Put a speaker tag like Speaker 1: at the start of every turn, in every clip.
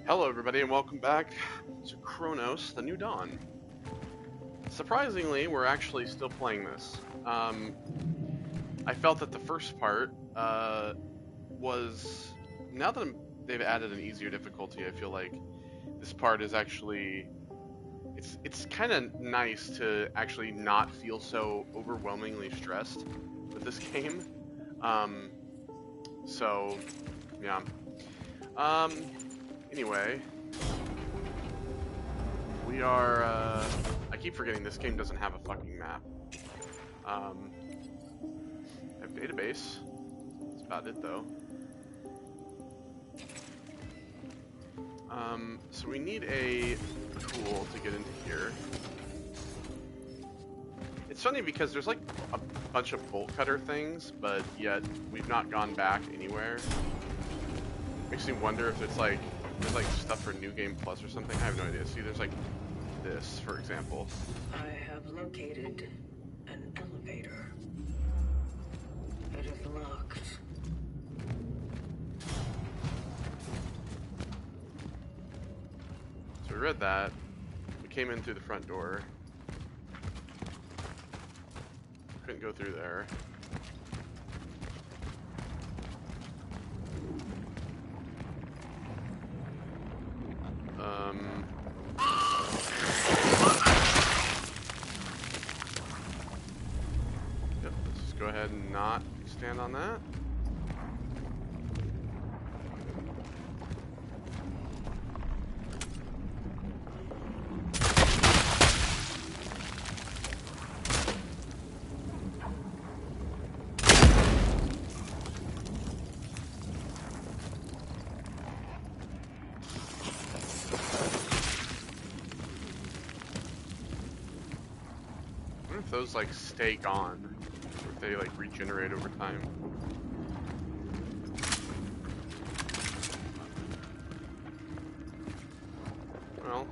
Speaker 1: Hello everybody and welcome back to Cronos, the New Dawn. Surprisingly, we're actually still playing this. I felt that the first part was... Now that they've added an easier difficulty, I feel like this part is actually... It's kind of nice to actually not feel so overwhelmingly stressed with this game. So, yeah. Anyway, we are, I keep forgetting this game doesn't have a fucking map. I have database. That's about it, though. So we need a tool to get into here. It's funny because there's like a bunch of bolt cutter things, but yet we've not gone back anywhere. Makes me wonder if it's like there's like stuff for New Game Plus or something. I have no idea. See, there's like this, for example.
Speaker 2: I have located an elevator. It is locked.
Speaker 1: So we read that. We came in through the front door. Couldn't go through there. Yep, let's just go ahead and not stand on that. If those like stay gone, or if they like regenerate over time. Well,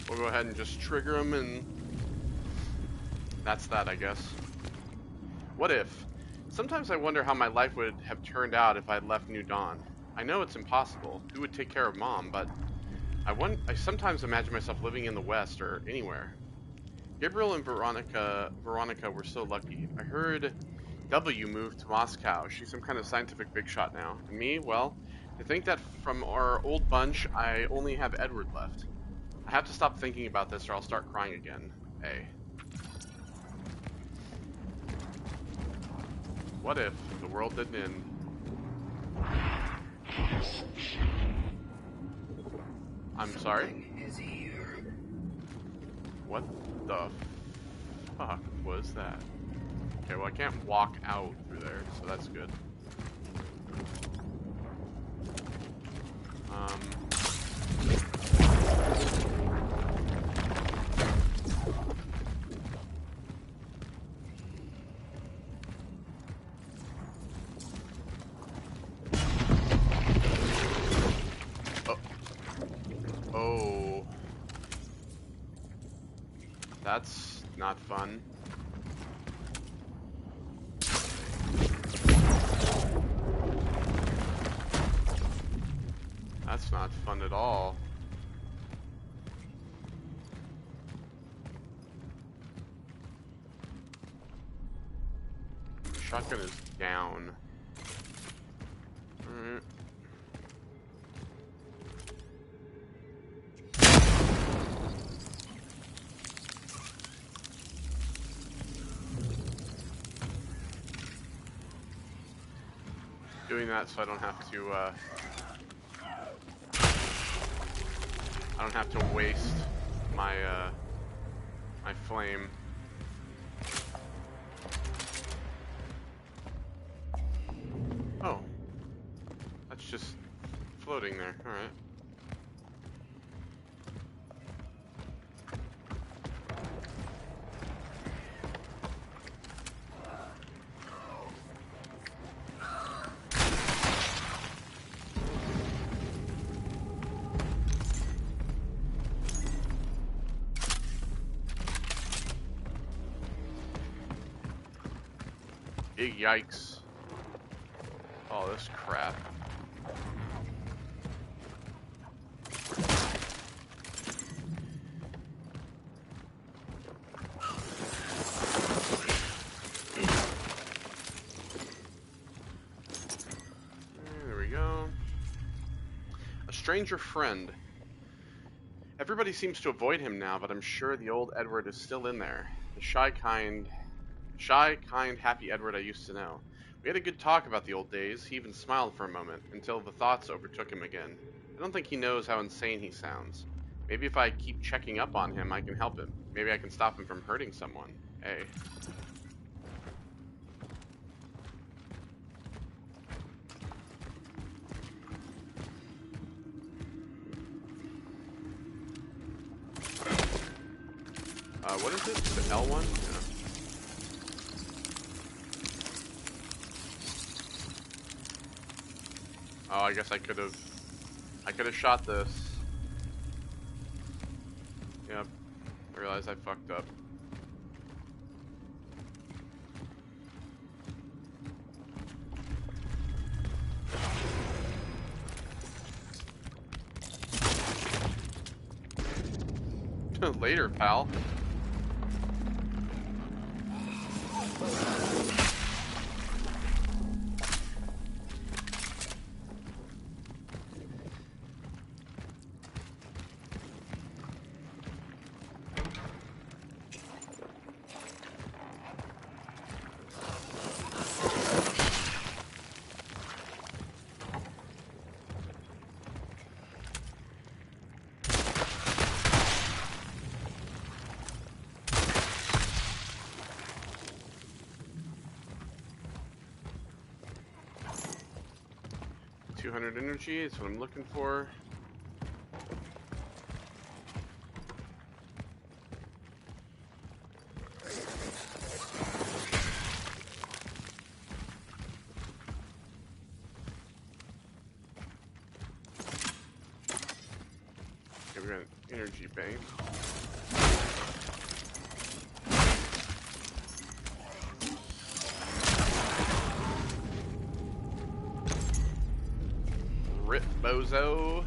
Speaker 1: we'll go ahead and just trigger them, and that's that, I guess. What if? Sometimes I wonder how my life would have turned out if I had left New Dawn. I know it's impossible. Who would take care of Mom, but I sometimes imagine myself living in the West or anywhere. Gabriel and Veronica were so lucky. I heard W moved to Moscow. She's some kind of scientific big shot now. And me, well, to think that from our old bunch, I only have Edward left. I have to stop thinking about this or I'll start crying again. Hey. What if the world didn't end? I'm sorry?
Speaker 2: Is here.
Speaker 1: What the fuck was that? Okay, well I can't walk out through there, so that's good. Oh. That's not fun. That's not fun at all. The shotgun is down. Alright. Doing that so I don't have to waste my my flame. Oh, that's just floating there. All right. Big yikes. All this crap. There we go. A stranger friend. Everybody seems to avoid him now, but I'm sure the old Edward is still in there. The shy, kind, happy Edward I used to know. We had a good talk about the old days. He even smiled for a moment, until the thoughts overtook him again. I don't think he knows how insane he sounds. Maybe if I keep checking up on him, I can help him. Maybe I can stop him from hurting someone. Hey. What is it? The L1? Yeah. Oh, I guess I could have shot this. Yep. I realized I fucked up. Later, pal. $200 energy is what I'm looking for. Okay, we got an energy bank. Rip bozo.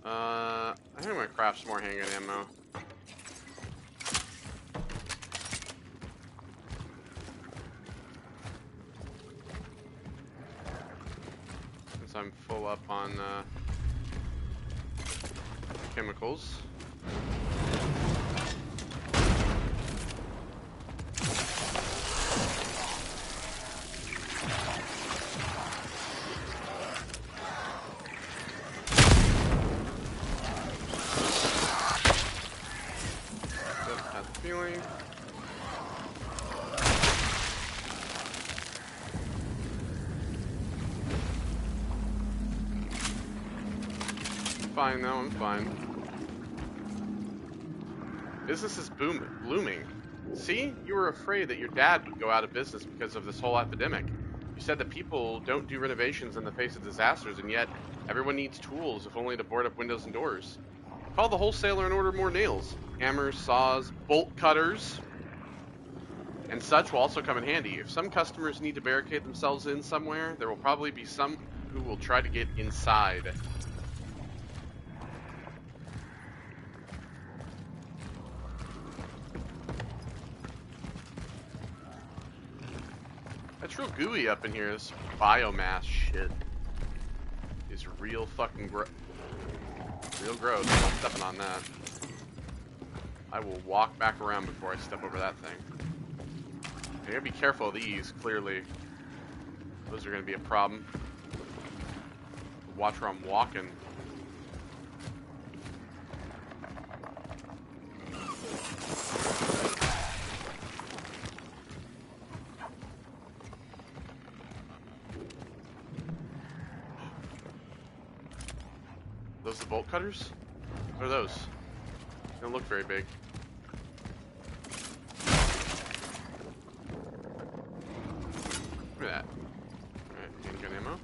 Speaker 1: I think I'm gonna craft some more handgun ammo. Since I'm full up on chemicals. Had the feeling. Fine now, I'm fine. Business is blooming. See? You were afraid that your dad would go out of business because of this whole epidemic. You said that people don't do renovations in the face of disasters, and yet everyone needs tools, if only to board up windows and doors. Call the wholesaler and order more nails. Hammers, saws, bolt cutters, and such will also come in handy. If some customers need to barricade themselves in somewhere, there will probably be some who will try to get inside. It's real gooey up in here. This biomass shit is real fucking real gross. I'm not stepping on that. I will walk back around before I step over that thing. I gotta be careful of these, clearly. Those are gonna be a problem. Watch where I'm walking. Those the bolt cutters? What are those? They don't look very big. Look at that. Alright, handgun ammo.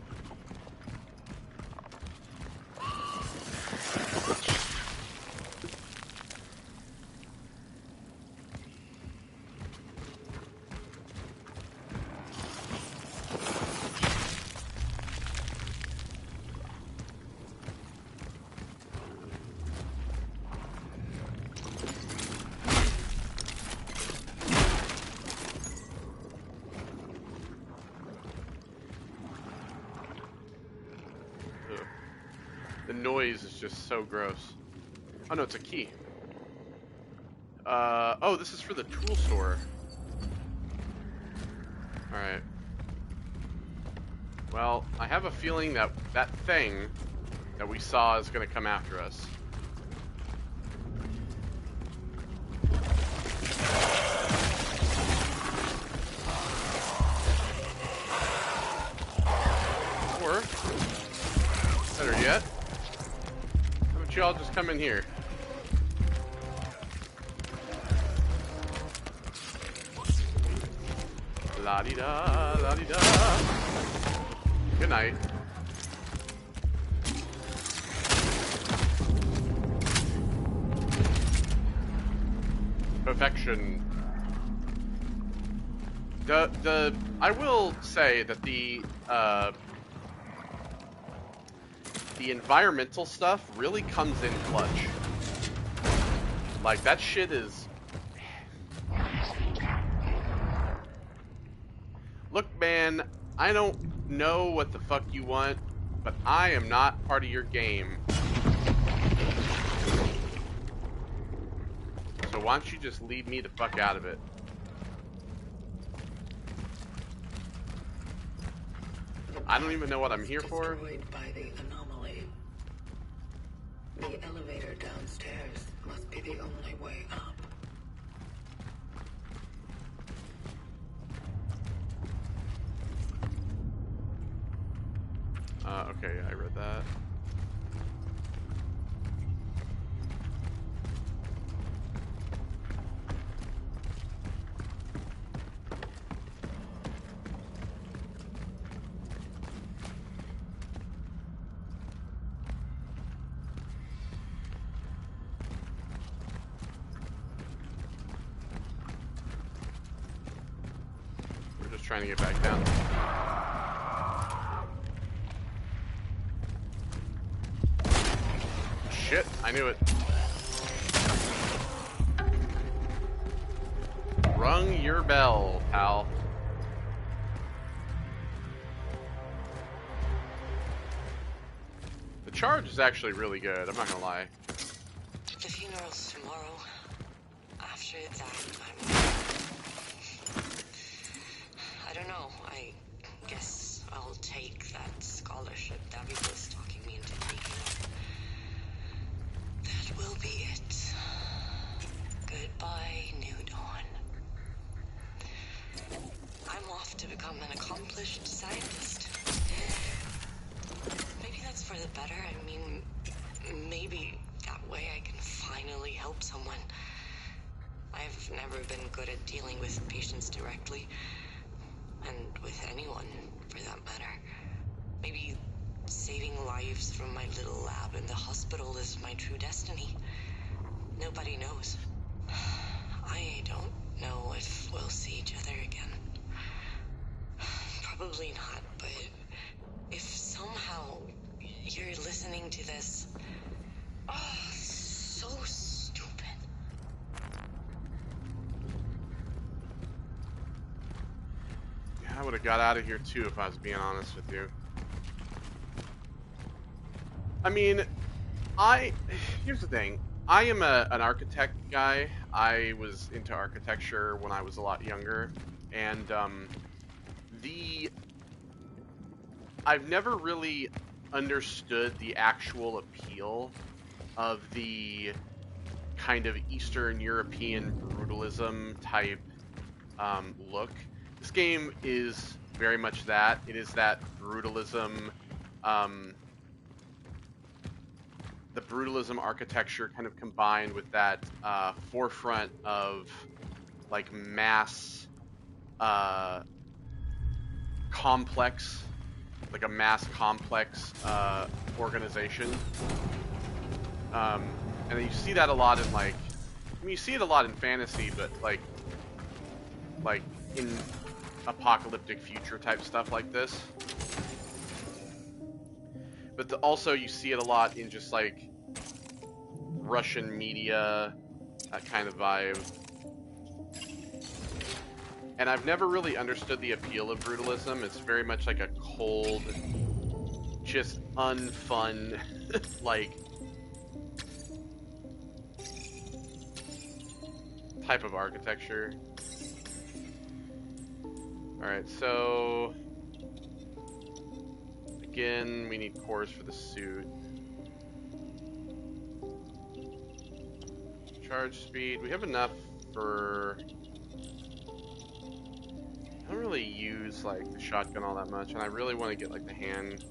Speaker 1: noise is just so gross. Oh no, it's a key. Oh, this is for the tool store. Alright. Well, I have a feeling that that thing that we saw is going to come after us. Or, better yet, how about y'all just come in here? La-di-da, la-di-da. Good night. Perfection. I will say that the environmental stuff really comes in clutch. Like, that shit is... Look, man, I don't know what the fuck you want, but I am not part of your game. So why don't you just leave me the fuck out of it? I don't even know what I'm here for.
Speaker 2: Destroyed by the anomaly. The elevator downstairs must be the only way up.
Speaker 1: Okay, I read that. We're just trying to get back down. Shit, I knew it. Rung your bell, pal. The charge is actually really good, I'm not gonna lie.
Speaker 2: The funeral's tomorrow. After that, I don't know. I guess I'll take that scholarship David was talking me into taking up. That will be it. Goodbye, New Dawn. I'm off to become an accomplished scientist. Maybe that's for the better. I mean, maybe that way I can finally help someone. I've never been good at dealing with patients directly, and with anyone, for that matter. Maybe saving lives from my little lab in the hospital is my true destiny. Nobody knows. I don't know if we'll see each other again. Probably not, but if somehow you're listening to this... Oh, so stupid.
Speaker 1: Yeah, I would have got out of here too if I was being honest with you. I mean, here's the thing. I am an architect guy. I was into architecture when I was a lot younger, and I've never really understood the actual appeal of the kind of Eastern European brutalism type look. This game is very much that. It is that brutalism, the brutalism architecture kind of combined with that forefront of like mass complex, like a mass complex organization. And you see that a lot in like, I mean, you see it a lot in fantasy, but like in apocalyptic future type stuff like this. But also you see it a lot in just like Russian media, that kind of vibe. And I've never really understood the appeal of brutalism. It's very much like a cold, just unfun like type of architecture. Alright, so again, we need cores for the suit. Charge speed, we have enough for... I don't really use like the shotgun all that much, and I really want to get like the hand.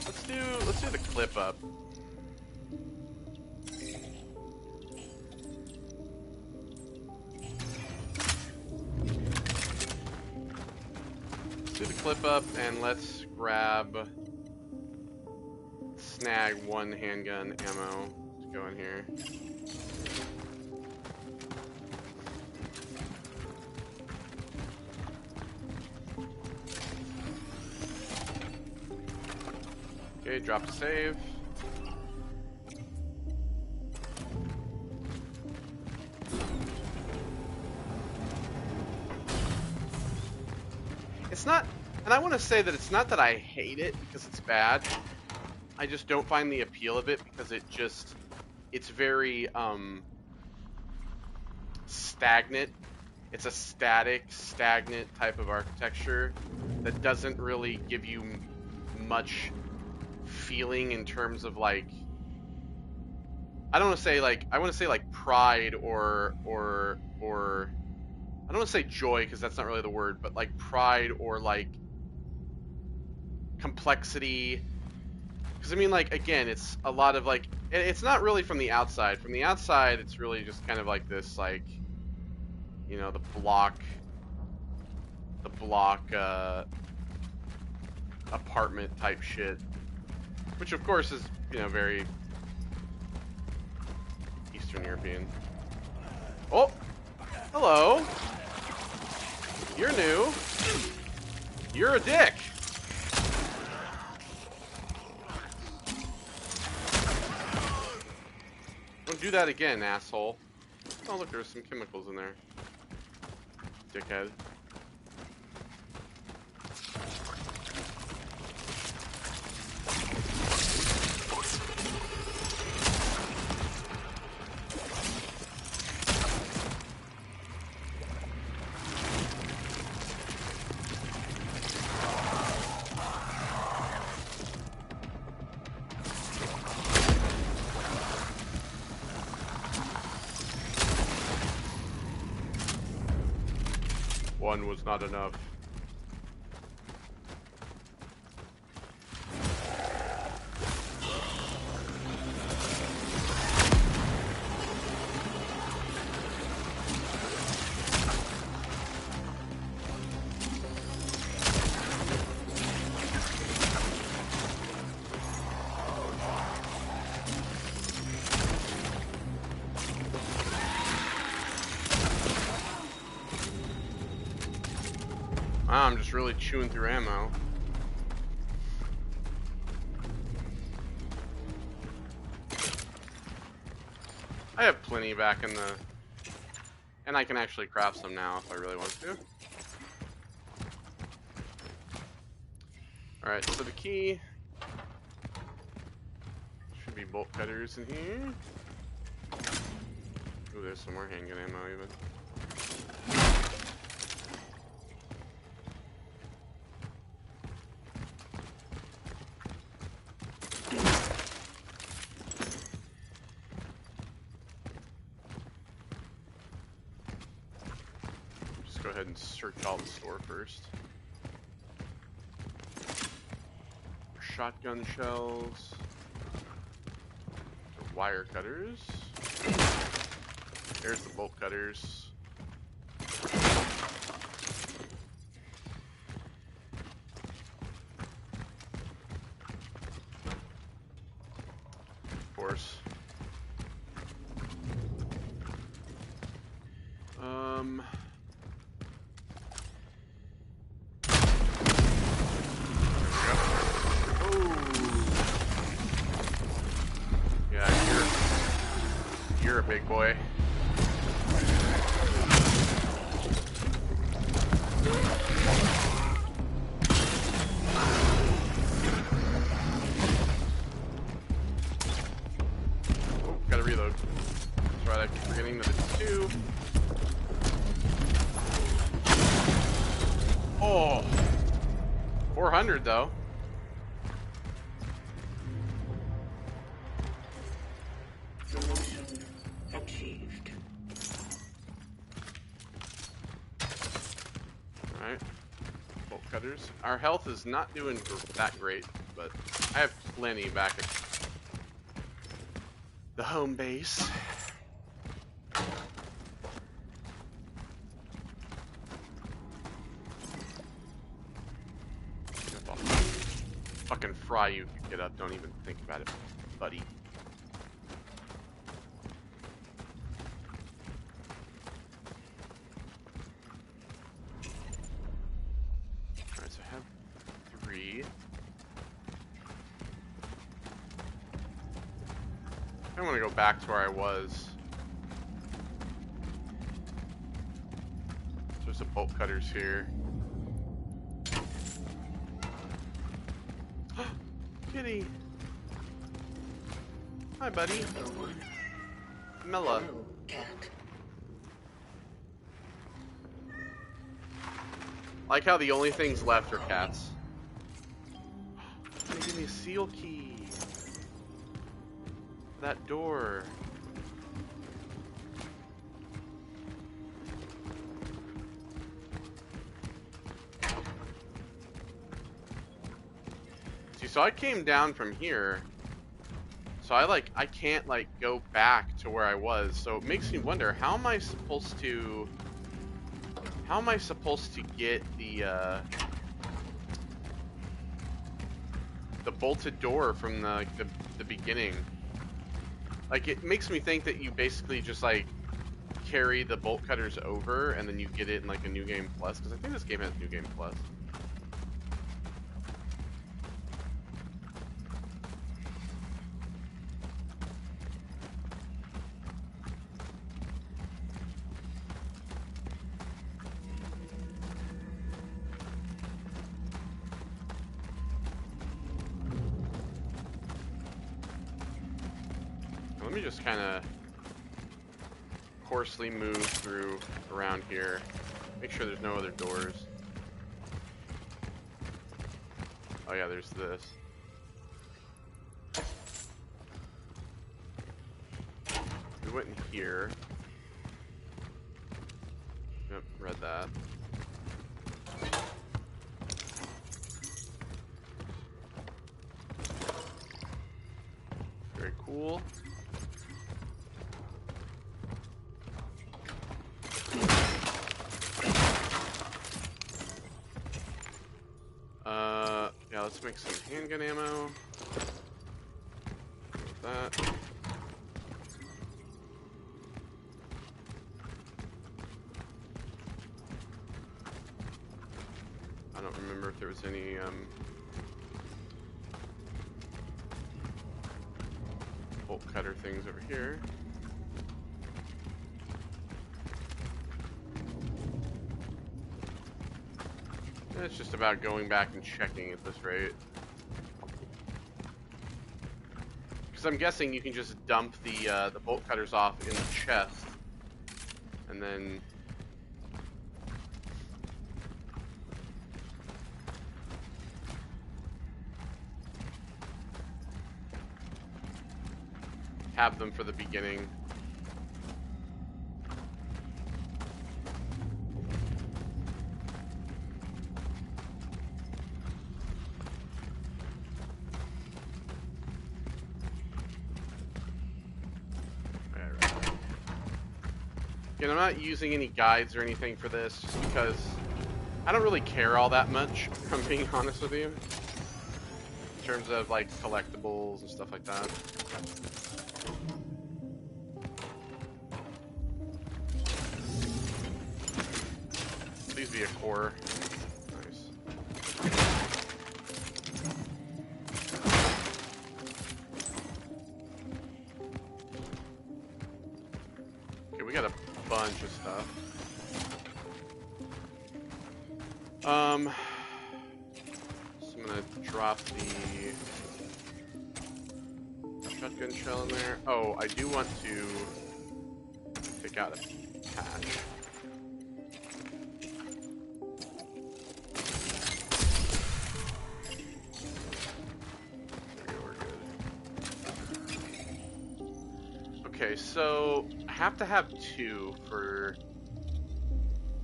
Speaker 1: Let's do the clip up. Let's do the clip up, and let's snag one handgun ammo to go in here. Okay, drop to save. It's not, and I want to say that it's not that I hate it because it's bad. I just don't find the appeal of it because it's very stagnant. It's a stagnant type of architecture that doesn't really give you much feeling in terms of like, I don't want to say like, I want to say like pride or I don't want to say joy because that's not really the word, but like pride or like complexity. Because I mean, like, again, it's a lot of like, it's not really from the outside. From the outside, it's really just kind of like this, like, you know, the block apartment type shit, which of course is, you know, very Eastern European. Oh, hello. You're new. You're a dick. Don't do that again, asshole. Oh, look, there's some chemicals in there. Dickhead. One was not enough. I'm just really chewing through ammo. I have plenty back in the... And I can actually craft some now if I really want to. Alright, so the key... should be bolt cutters in here. Ooh, there's some more handgun ammo even. Go ahead and search all the store first. Shotgun shells. The wire cutters. There's the bolt cutters. Of course. You're a big boy. That's right, I keep forgetting that it's 2. Oh! 400 though.
Speaker 2: Promotion achieved.
Speaker 1: Alright. Bolt cutters. Our health is not doing that great, but I have plenty back at the home base. I'll fucking fry you if you get up. Don't even think about it, buddy. Alright, so I have 3. I want to go back to where I was. There's some bolt cutters here. Kitty! Hi, buddy. Mella.
Speaker 2: Hello, cat.
Speaker 1: Like how the only things left are cats. They give me a seal key. That door. See, so I came down from here. So I can't go back to where I was. So it makes me wonder, how am I supposed to get the bolted door from the beginning? Like, it makes me think that you basically just carry the bolt cutters over and then you get it in a New Game Plus, because I think this game has New Game Plus. Let me just kind of coarsely move through around here. Make sure there's no other doors. Oh yeah, there's this. We went in here. Yep, read that. Very cool. Yeah, let's make some handgun ammo. With that. I don't remember if there was any, bolt cutter things over here. It's just about going back and checking at this rate. Because I'm guessing you can just dump the bolt cutters off in the chest, and then have them for the beginning. Again, I'm not using any guides or anything for this, just because I don't really care all that much, if I'm being honest with you, in terms of collectibles and stuff like that. Please be a core. Nice. Okay, we got a bunch of stuff. So I'm gonna drop the shotgun shotgun shell in there. Oh, I do want to take out a patch. There we go, we're good. Okay, so I have to have 2 for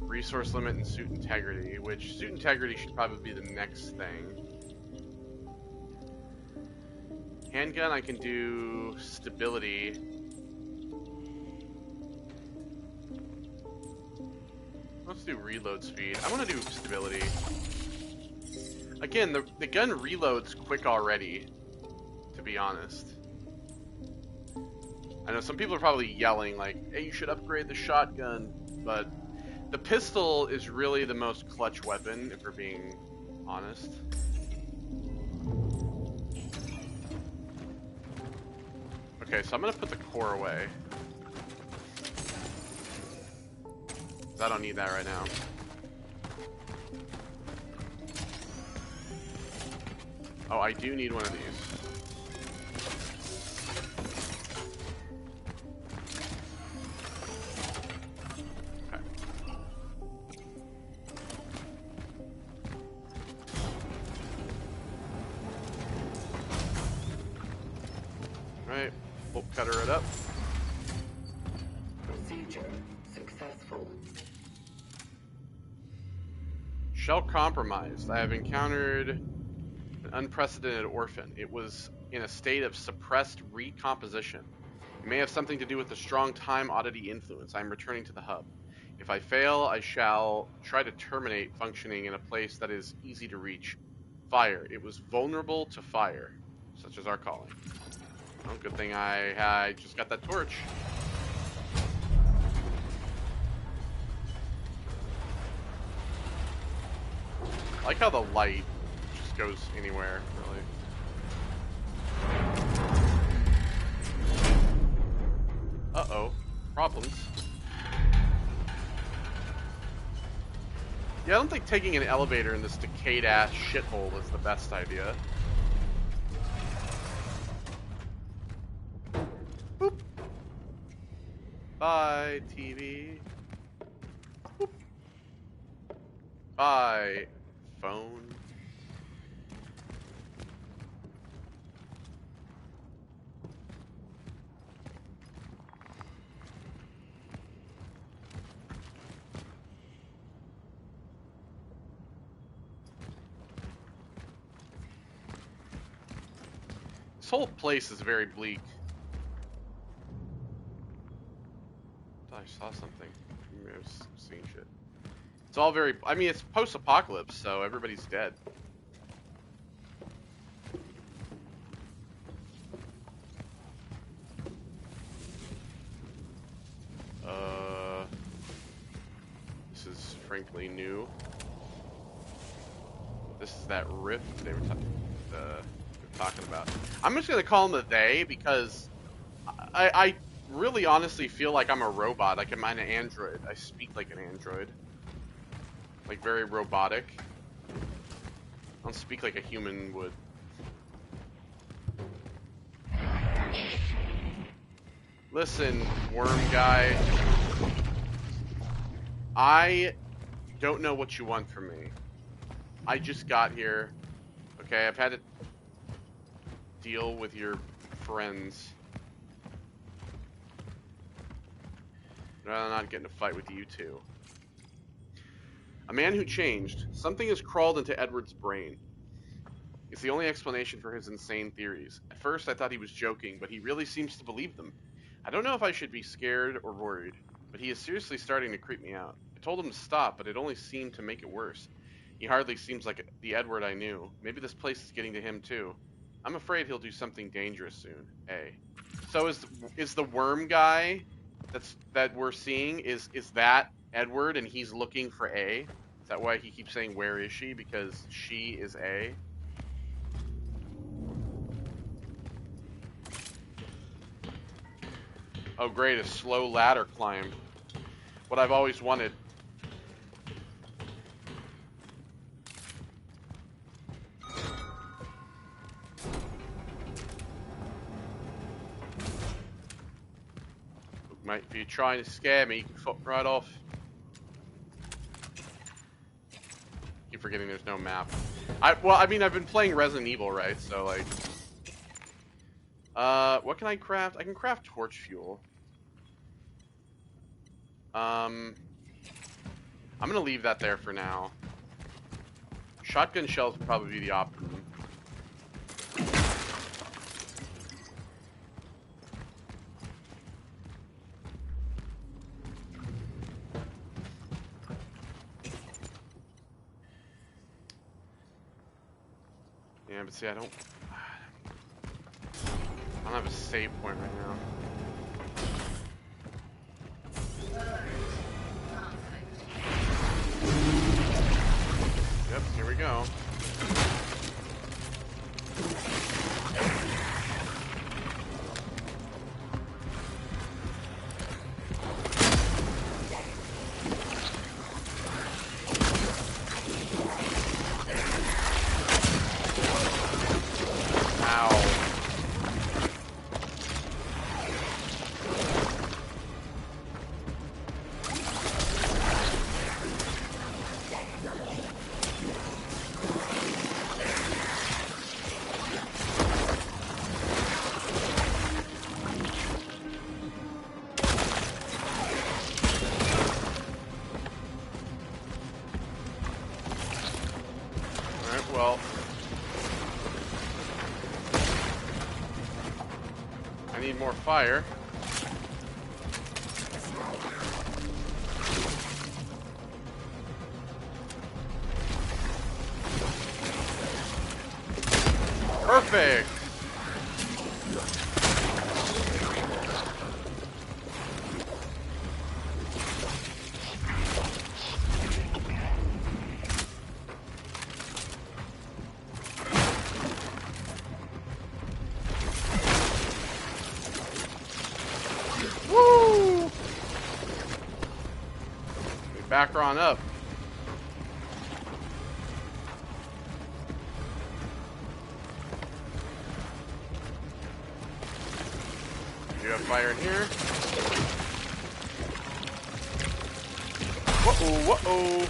Speaker 1: resource limit and suit integrity, which suit integrity should probably be the next thing. Handgun, I can do stability. Let's do reload speed. I want to do stability. Again, the gun reloads quick already, to be honest. I know some people are probably yelling like, hey, you should upgrade the shotgun, but the pistol is really the most clutch weapon, if we're being honest. Okay, so I'm gonna put the core away. 'Cause I don't need that right now. Oh, I do need one of these. Okay. Right. Bolt cutter it up.
Speaker 2: Procedure successful.
Speaker 1: Shell compromised. I have encountered an unprecedented orphan. It was in a state of suppressed recomposition. It may have something to do with the strong time oddity influence. I am returning to the hub. If I fail, I shall try to terminate functioning in a place that is easy to reach. Fire. It was vulnerable to fire, such as our calling. Oh, good thing I just got that torch. I like how the light just goes anywhere, really. Uh-oh. Problems. Yeah, I don't think taking an elevator in this decayed-ass shithole is the best idea. Boop. Bye, TV. Boop. Bye, phone. This whole place is very bleak. I saw something. Maybe I was seeing shit. It's all very... I mean, it's post-apocalypse, so everybody's dead. This is frankly new. This is that rift they were talking about. I'm just gonna call them a they because I really honestly feel like I'm a robot. Like I'm an android. I speak like an android. Like very robotic. I don't speak like a human would. Listen, worm guy. I don't know what you want from me. I just got here. Okay, I've had to deal with your friends. I'd rather not get in a fight with you two. A man who changed. Something has crawled into Edward's brain. It's the only explanation for his insane theories. At first I thought he was joking, but he really seems to believe them. I don't know if I should be scared or worried, but he is seriously starting to creep me out. I told him to stop, but it only seemed to make it worse. He hardly seems like the Edward I knew. Maybe this place is getting to him too. I'm afraid he'll do something dangerous soon. Hey. So is the worm guy that we're seeing, is that Edward and he's looking for A? Is that why he keeps saying where is she? Because she is A? Oh great, a slow ladder climb. What I've always wanted. Might be trying to scare me. You can fuck right off. Keep forgetting there's no map. Well, I mean, I've been playing Resident Evil, right? So, like... what can I craft? I can craft torch fuel. I'm gonna leave that there for now. Shotgun shells would probably be the optimum. Yeah, but see, I don't have a save point right now. Yep, here we go. Well, I need more fire. Perfect. Back her on up. You have fire in here. Whoa, whoa.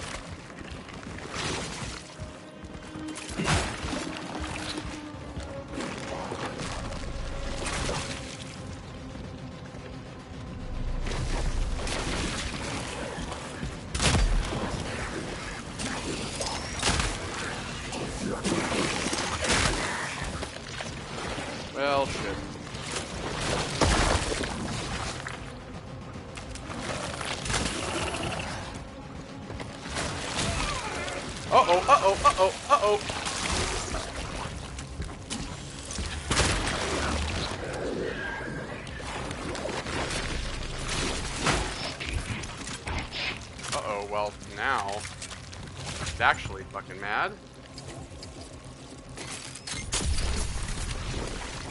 Speaker 1: Well, shit. Uh-oh, uh-oh, uh-oh, uh-oh. Uh-oh, well, now it's actually fucking mad.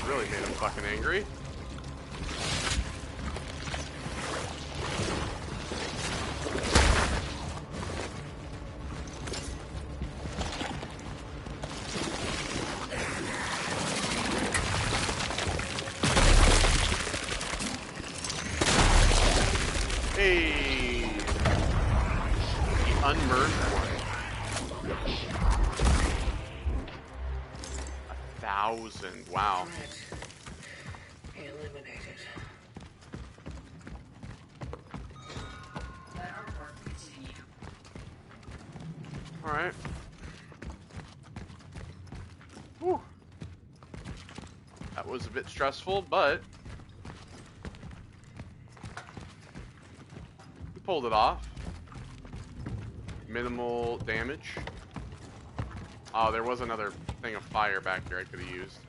Speaker 1: Really made him fucking angry. Hey, the unmerged one. 1,000. Wow.
Speaker 2: Eliminated.
Speaker 1: All right. Whew. That was a bit stressful, but we pulled it off. Minimal damage. Oh, there was another thing of fire back here I could have used.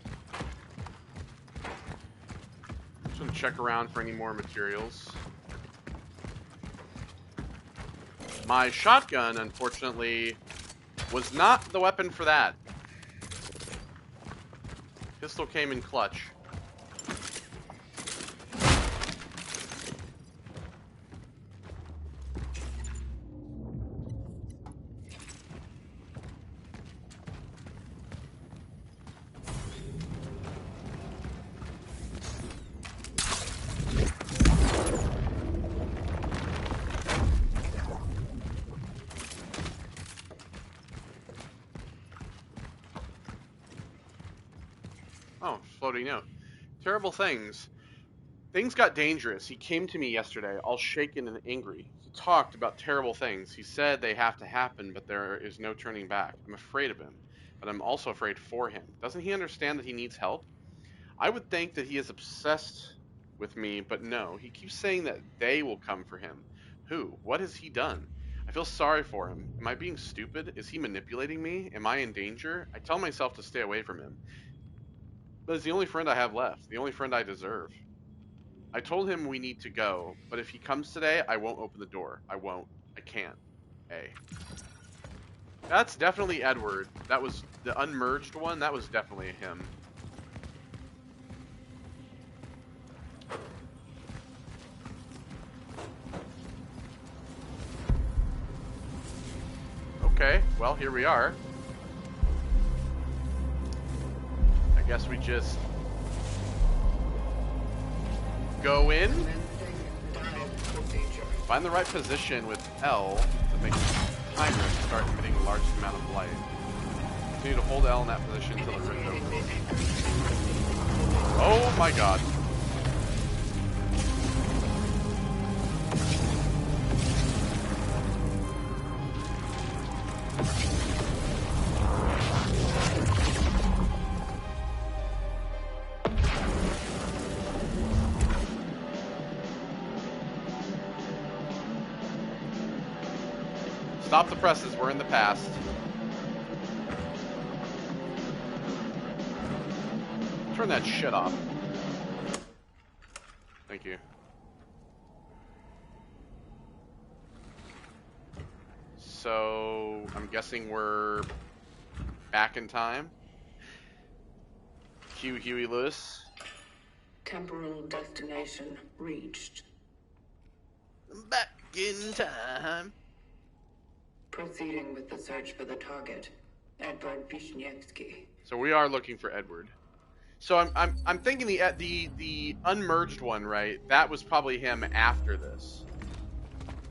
Speaker 1: Just gonna check around for any more materials. My shotgun, unfortunately, was not the weapon for that. Pistol came in clutch. floating note. Terrible things. Things got dangerous. He came to me yesterday, all shaken and angry. He talked about terrible things. He said they have to happen, but there is no turning back. I'm afraid of him, but I'm also afraid for him. Doesn't he understand that he needs help? I would think that he is obsessed with me, but no. He keeps saying that they will come for him. Who? What has he done? I feel sorry for him. Am I being stupid? Is he manipulating me? Am I in danger? I tell myself to stay away from him. But he's the only friend I have left, the only friend I deserve. I told him we need to go, but if he comes today, I won't open the door. I won't. I can't. A. That's definitely Edward. That was the unmerged one. That was definitely him. Okay, well, here we are. I guess we just go in, find the right position with L to make the timer start emitting the largest amount of light. Continue to hold L in that position until the room's over. Oh my god. Stop the presses, we're in the past. Turn that shit off. Thank you. So, I'm guessing we're back in time. Cue Huey Lewis.
Speaker 2: Temporal destination reached.
Speaker 1: Back in time.
Speaker 2: Proceeding with the search for the target, Edward Wisniewski.
Speaker 1: So we are looking for Edward. So I'm thinking the unmerged one, right? That was probably him after this,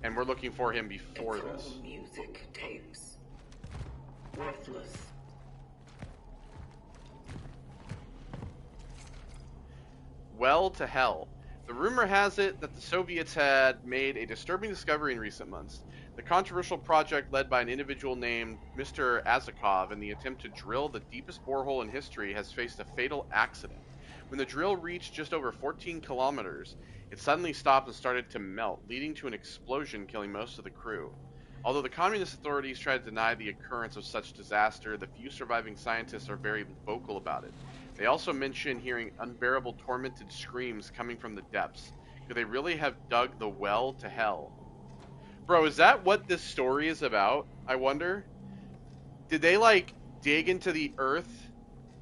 Speaker 1: and we're looking for him before this.
Speaker 2: Music tapes. Worthless.
Speaker 1: Well to hell. The rumor has it that the Soviets had made a disturbing discovery in recent months. The controversial project led by an individual named Mr. Azakov in the attempt to drill the deepest borehole in history has faced a fatal accident. When the drill reached just over 14 kilometers, it suddenly stopped and started to melt, leading to an explosion killing most of the crew. Although the communist authorities try to deny the occurrence of such disaster, the few surviving scientists are very vocal about it. They also mention hearing unbearable tormented screams coming from the depths. Could they really have dug the well to hell? Bro, is that what this story is about? I wonder. Did they like dig into the earth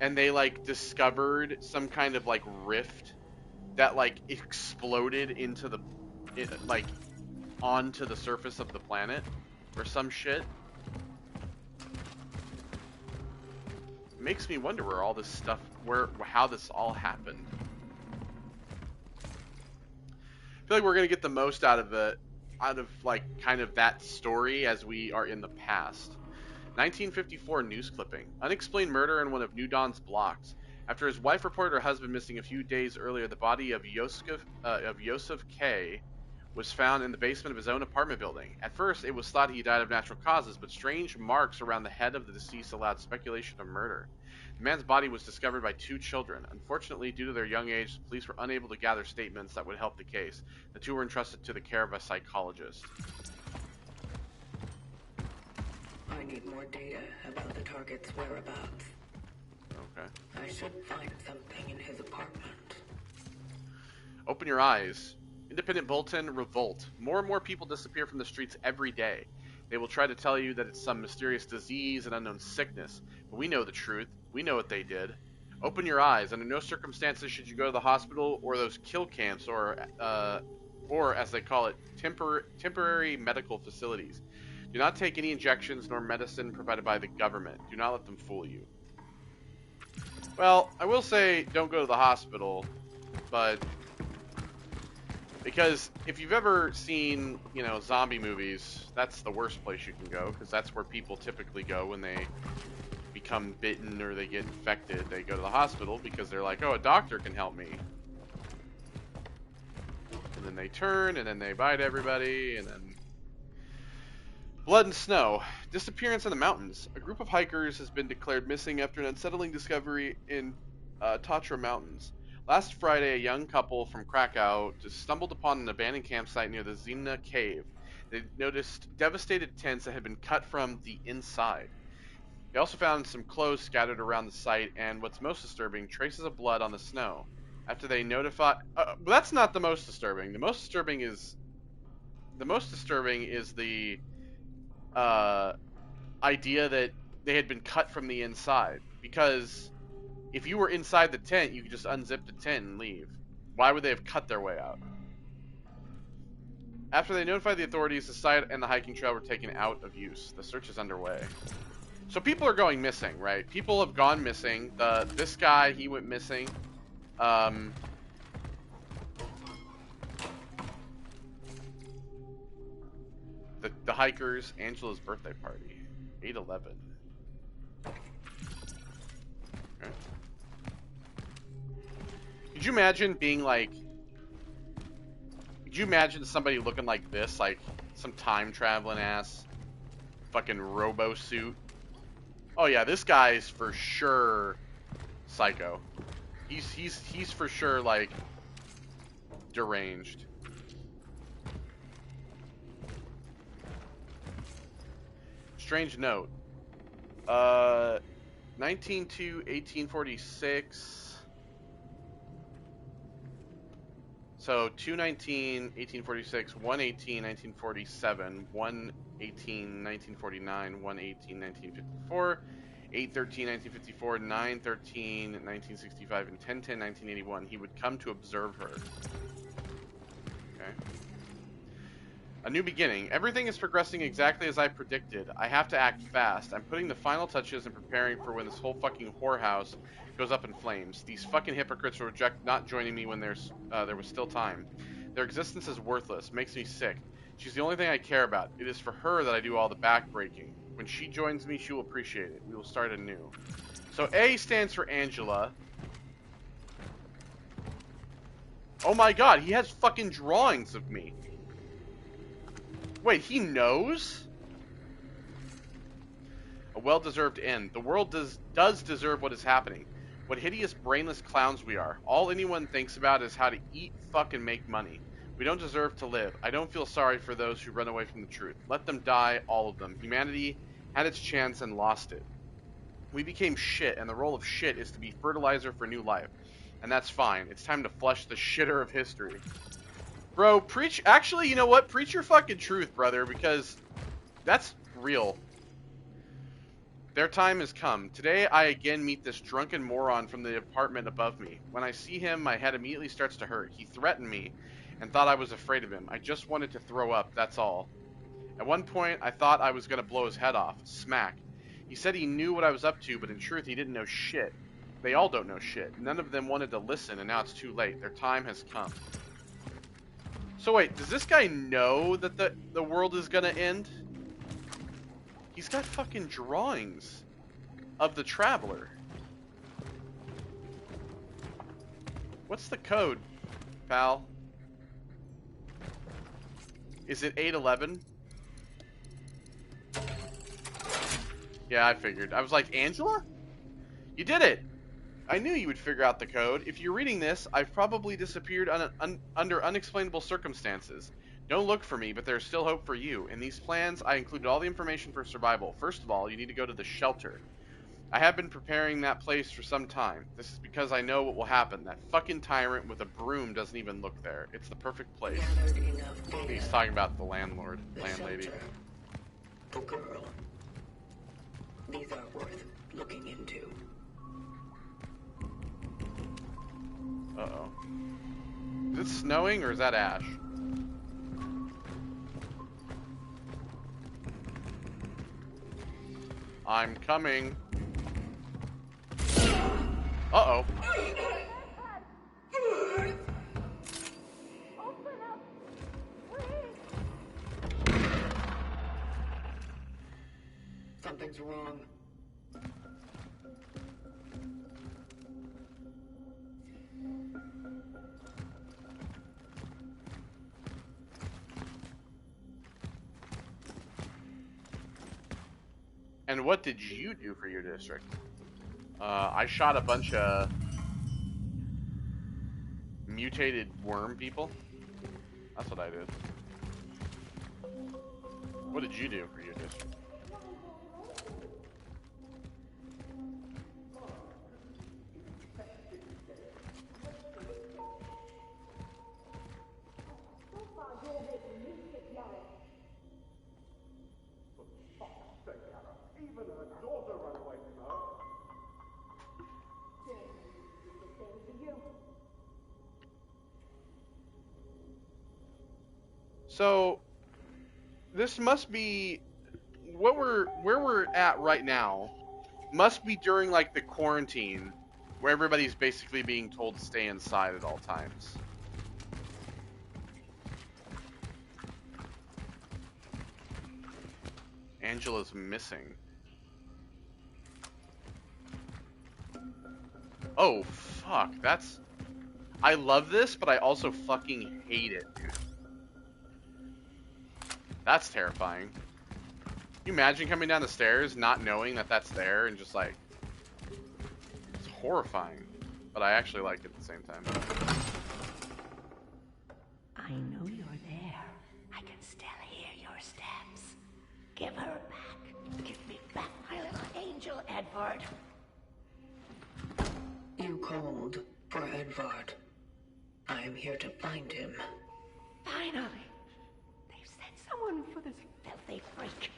Speaker 1: and they like discovered some kind of like rift that like exploded into the like onto the surface of the planet or some shit? It makes me wonder where all this stuff, how this all happened. I feel like we're gonna get the most out of it. Out of like kind of that story as we are in the past. 1954 news clipping. Unexplained murder in one of New Dawn's blocks. After his wife reported her husband missing a few days earlier, the body of Yosef K. was found in the basement of his own apartment building. At first, it was thought he died of natural causes, but strange marks around the head of the deceased allowed speculation of murder. The man's body was discovered by two children. Unfortunately, due to their young age, the police were unable to gather statements that would help the case. The two were entrusted to the care of a psychologist.
Speaker 2: I need more data about the target's whereabouts.
Speaker 1: Okay.
Speaker 2: I should find something in his apartment.
Speaker 1: Open your eyes. Independent Bulletin, revolt. More and more people disappear from the streets every day. They will try to tell you that it's some mysterious disease, an unknown sickness. But we know the truth. We know what they did. Open your eyes. Under no circumstances should you go to the hospital or those kill camps or as they call it, temporary medical facilities. Do not take any injections nor medicine provided by the government. Do not let them fool you. Well, I will say don't go to the hospital, but because if you've ever seen, you know, zombie movies, that's the worst place you can go, because that's where people typically go when they become bitten or they get infected, they go to the hospital because they're like, oh, a doctor can help me. And then they turn, and then they bite everybody, and then... Blood and snow. Disappearance in the mountains. A group of hikers has been declared missing after an unsettling discovery in Tatra Mountains. Last Friday, a young couple from Krakow just stumbled upon an abandoned campsite near the Zimna Cave. They noticed devastated tents that had been cut from the inside. They also found some clothes scattered around the site, and what's most disturbing, traces of blood on the snow. After they notified... that's not the most disturbing. The most disturbing is the idea that they had been cut from the inside. Because if you were inside the tent, you could just unzip the tent and leave. Why would they have cut their way out? After they notified the authorities, the site and the hiking trail were taken out of use. The search is underway. So people are going missing, right? People have gone missing. This guy, he went missing. The hikers, Angela's birthday party, 8/11. Okay. Could you imagine being like? Could you imagine somebody looking like this, like some time traveling ass, fucking robo suit? Oh yeah, this guy's for sure psycho. He's for sure like deranged. Strange note. 19/2/1846. So 2/19/1846, 1/18/1947, 1/18/1949, 1/18/1954, 8/13/1954, 9/13/1965, and 10/10/1981. He would come to observe her. Okay. A new beginning. Everything is progressing exactly as I predicted. I have to act fast. I'm putting the final touches and preparing for when this whole fucking whorehouse goes up in flames. These fucking hypocrites will reject not joining me when there was still time. Their existence is worthless. Makes me sick. She's the only thing I care about. It is for her that I do all the backbreaking. When she joins me, she will appreciate it. We will start anew. So A stands for Angela. Oh my god, he has fucking drawings of me. Wait, he knows? A well-deserved end. The world does deserve what is happening. What hideous, brainless clowns we are. All anyone thinks about is how to eat, fuck, and make money. We don't deserve to live. I don't feel sorry for those who run away from the truth. Let them die, all of them. Humanity had its chance and lost it. We became shit, and the role of shit is to be fertilizer for new life. And that's fine. It's time to flush the shitter of history. Bro, preach... Actually, you know what? Preach your fucking truth, brother, because that's real. Their time has come. Today, I again meet this drunken moron from the apartment above me. When I see him, my head immediately starts to hurt. He threatened me and thought I was afraid of him. I just wanted to throw up, that's all. At one point, I thought I was going to blow his head off. Smack. He said he knew what I was up to, but in truth, he didn't know shit. They all don't know shit. None of them wanted to listen, and now it's too late. Their time has come. So wait, does this guy know that the world is gonna end? He's got fucking drawings of the Traveler. What's the code, pal? Is it 8/11? Yeah, I figured. I was like, Angela? You did it! I knew you would figure out the code. If you're reading this, I've probably disappeared under unexplainable circumstances. Don't look for me, but there's still hope for you. In these plans, I included all the information for survival. First of all, you need to go to the shelter. I have been preparing that place for some time. This is because I know what will happen. That fucking tyrant with a broom doesn't even look there. It's the perfect place. He's talking about the landlady.
Speaker 2: The girl. These are worth looking into.
Speaker 1: Uh-oh. Is it snowing or is that ash? I'm coming. Uh-oh.
Speaker 2: Something's wrong.
Speaker 1: And what did you do for your district? I shot a bunch of mutated worm people. That's what I did. What did you do for your district? So, this must be where we're at right now. Must be during like the quarantine, where everybody's basically being told to stay inside at all times. Angela's missing. Oh fuck, that's. I love this, but I also fucking hate it, dude. That's terrifying. Can you imagine coming down the stairs not knowing that that's there and just like... It's horrifying. But I actually like it at the same time.
Speaker 3: I know you're there. I can still hear your steps. Give her back. Give me back my little angel, Edward.
Speaker 2: You called for Edward. I am here to find him.
Speaker 3: Finally. Someone for this filthy freak.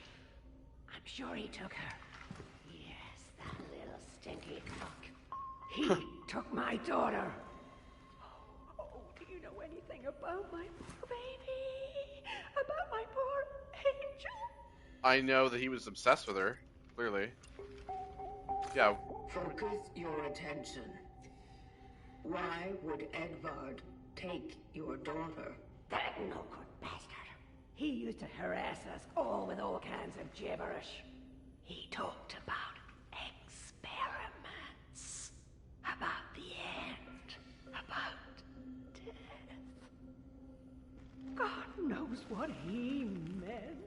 Speaker 3: I'm sure he took her. Yes, that little stinky fuck. He took my daughter. Oh, do you know anything about my poor baby? About my poor angel?
Speaker 1: I know that he was obsessed with her, clearly. Yeah.
Speaker 2: Focus your attention. Why would Edward take your daughter?
Speaker 3: That no good bastard. He used to harass us all with all kinds of gibberish. He talked about experiments, about the end, about death. God knows what he meant.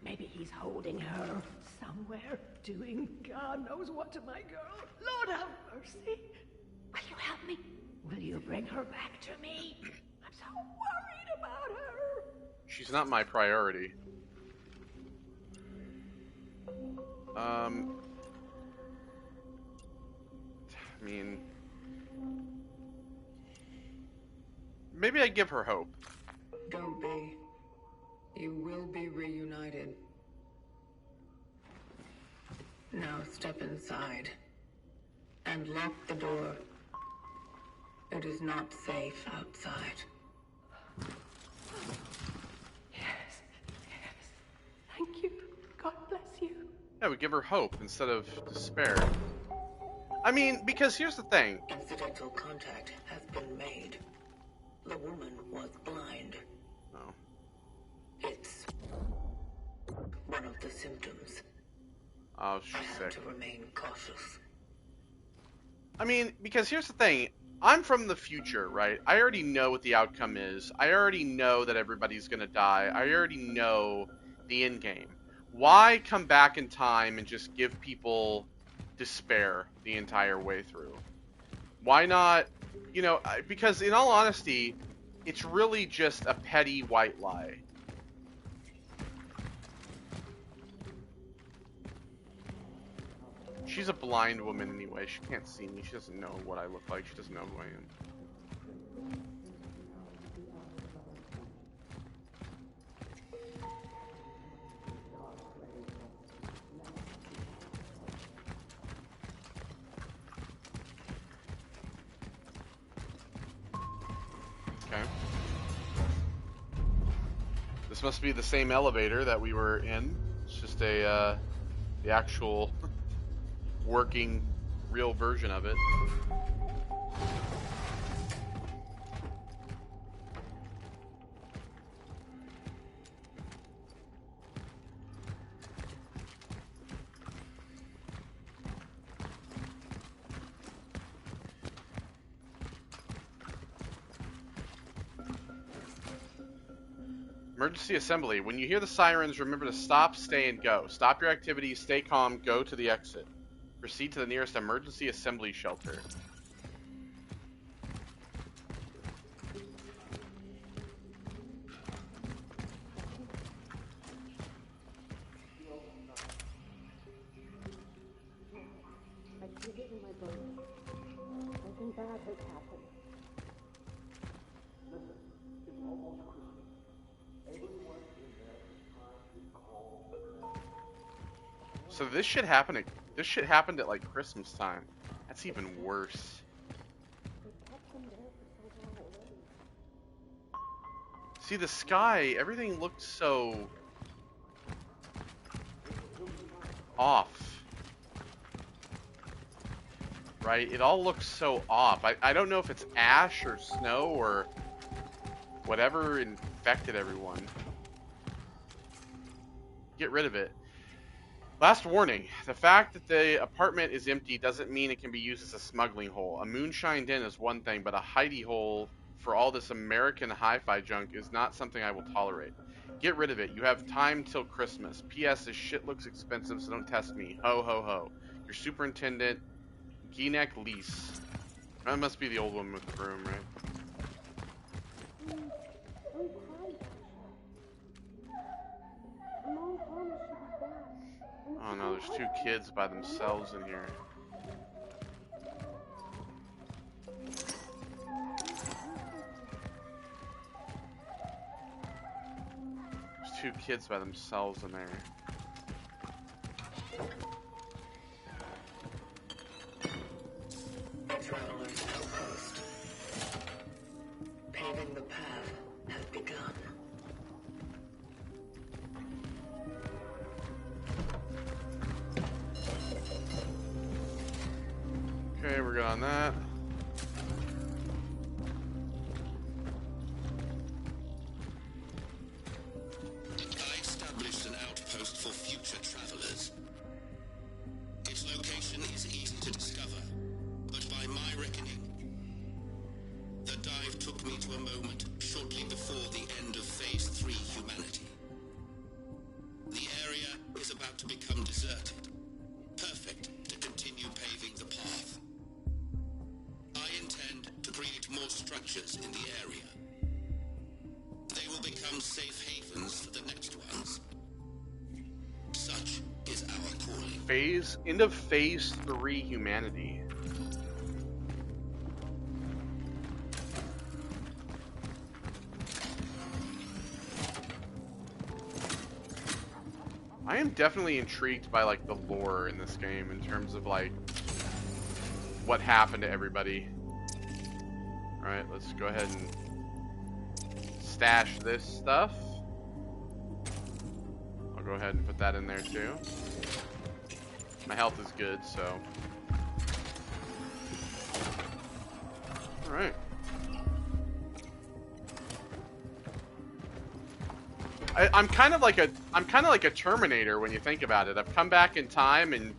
Speaker 3: Maybe he's holding her somewhere, doing God knows what to my girl. Lord have mercy. Will you help me? Will you bring her back to me? I'm so worried about her.
Speaker 1: She's not my priority. I mean... Maybe I give her hope.
Speaker 2: Don't be. You will be reunited. Now step inside. And lock the door. It is not safe outside.
Speaker 3: Yes. Thank you. God bless you.
Speaker 1: Yeah, we give her hope instead of despair. I mean, because here's the thing.
Speaker 2: Incidental contact has been made. The woman was blind.
Speaker 1: Oh.
Speaker 2: It's one of the symptoms.
Speaker 1: Oh, she's
Speaker 2: I have
Speaker 1: sick.
Speaker 2: to remain cautious.
Speaker 1: I mean, because here's the thing. I'm from the future, right? I already know what the outcome is. I already know that everybody's gonna die. I already know the end game. Why come back in time and just give people despair the entire way through? Why not, you know, because in all honesty, it's really just a petty white lie. She's a blind woman anyway. She can't see me. She doesn't know what I look like. She doesn't know who I am. Okay. This must be the same elevator that we were in. It's just a, the actual working real version of it. Emergency assembly. When you hear the sirens, remember to stop, stay, and go. Stop your activities, stay calm, go to the exit. Proceed to the nearest emergency assembly shelter.
Speaker 3: I feel it in my bones. Something bad has happened.
Speaker 4: Listen, it's almost Christmas. Everyone in there is trying to calm the nerves.
Speaker 1: So this shit happened. This shit happened at like Christmas time. That's even worse.
Speaker 3: They kept them there for so long already.
Speaker 1: See the sky. Everything looked so off. Right? It all looks so off. I don't know if it's ash or snow or whatever infected everyone. Get rid of it. Last warning. The fact that the apartment is empty doesn't mean it can be used as a smuggling hole. A moonshine den is one thing, but a hidey hole for all this American hi-fi junk is not something I will tolerate. Get rid of it. You have time till Christmas. P.S. This shit looks expensive, so don't test me. Ho, ho, ho. Your superintendent, Ginek Lease. That must be the old woman with the broom, right? Oh no, there's two kids by themselves in here. There's two kids by themselves in there.
Speaker 2: Traveler's outpost. Paving the path has begun.
Speaker 1: Okay, we're good on that.
Speaker 5: I established an outpost for future travelers. Its location is easy to discover, but by my reckoning, the dive took me to a moment shortly before the end of Phase 3 humanity. The area is about to become deserted, perfect to continue paving the path. I intend to create more structures in the area. They will become safe havens for the next ones. Such is our calling.
Speaker 1: End of Phase 3 humanity. I am definitely intrigued by like the lore in this game in terms of like what happened to everybody. Alright, let's go ahead and stash this stuff. I'll go ahead and put that in there too. My health is good, so. Alright. I'm kind of like a Terminator when you think about it. I've come back in time and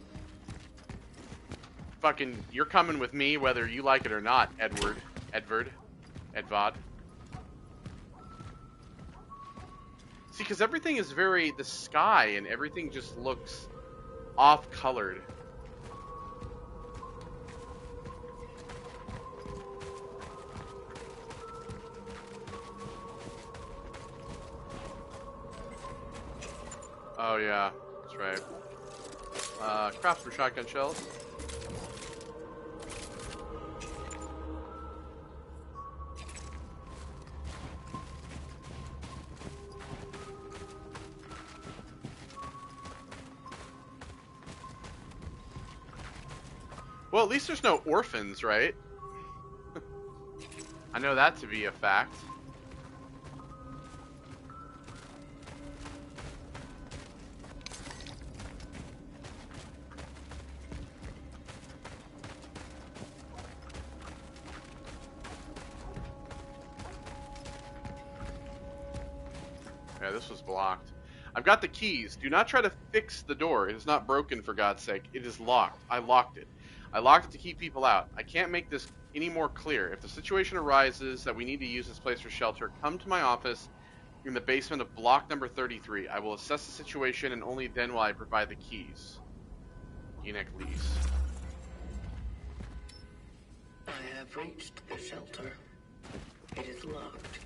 Speaker 1: fucking you're coming with me whether you like it or not, Edward. See, because everything is very, the sky and everything just looks off-colored. Oh yeah, that's right. Craft some shotgun shells. Well, at least there's no orphans, right? I know that to be a fact. Yeah, this was blocked. I've got the keys. Do not try to fix the door. It is not broken, for God's sake. It is locked. I locked it. I locked it to keep people out. I can't make this any more clear. If the situation arises that we need to use this place for shelter, come to my office in the basement of block number 33. I will assess the situation and only then will I provide the keys. Enoch lease.
Speaker 2: I have reached the shelter. It is locked.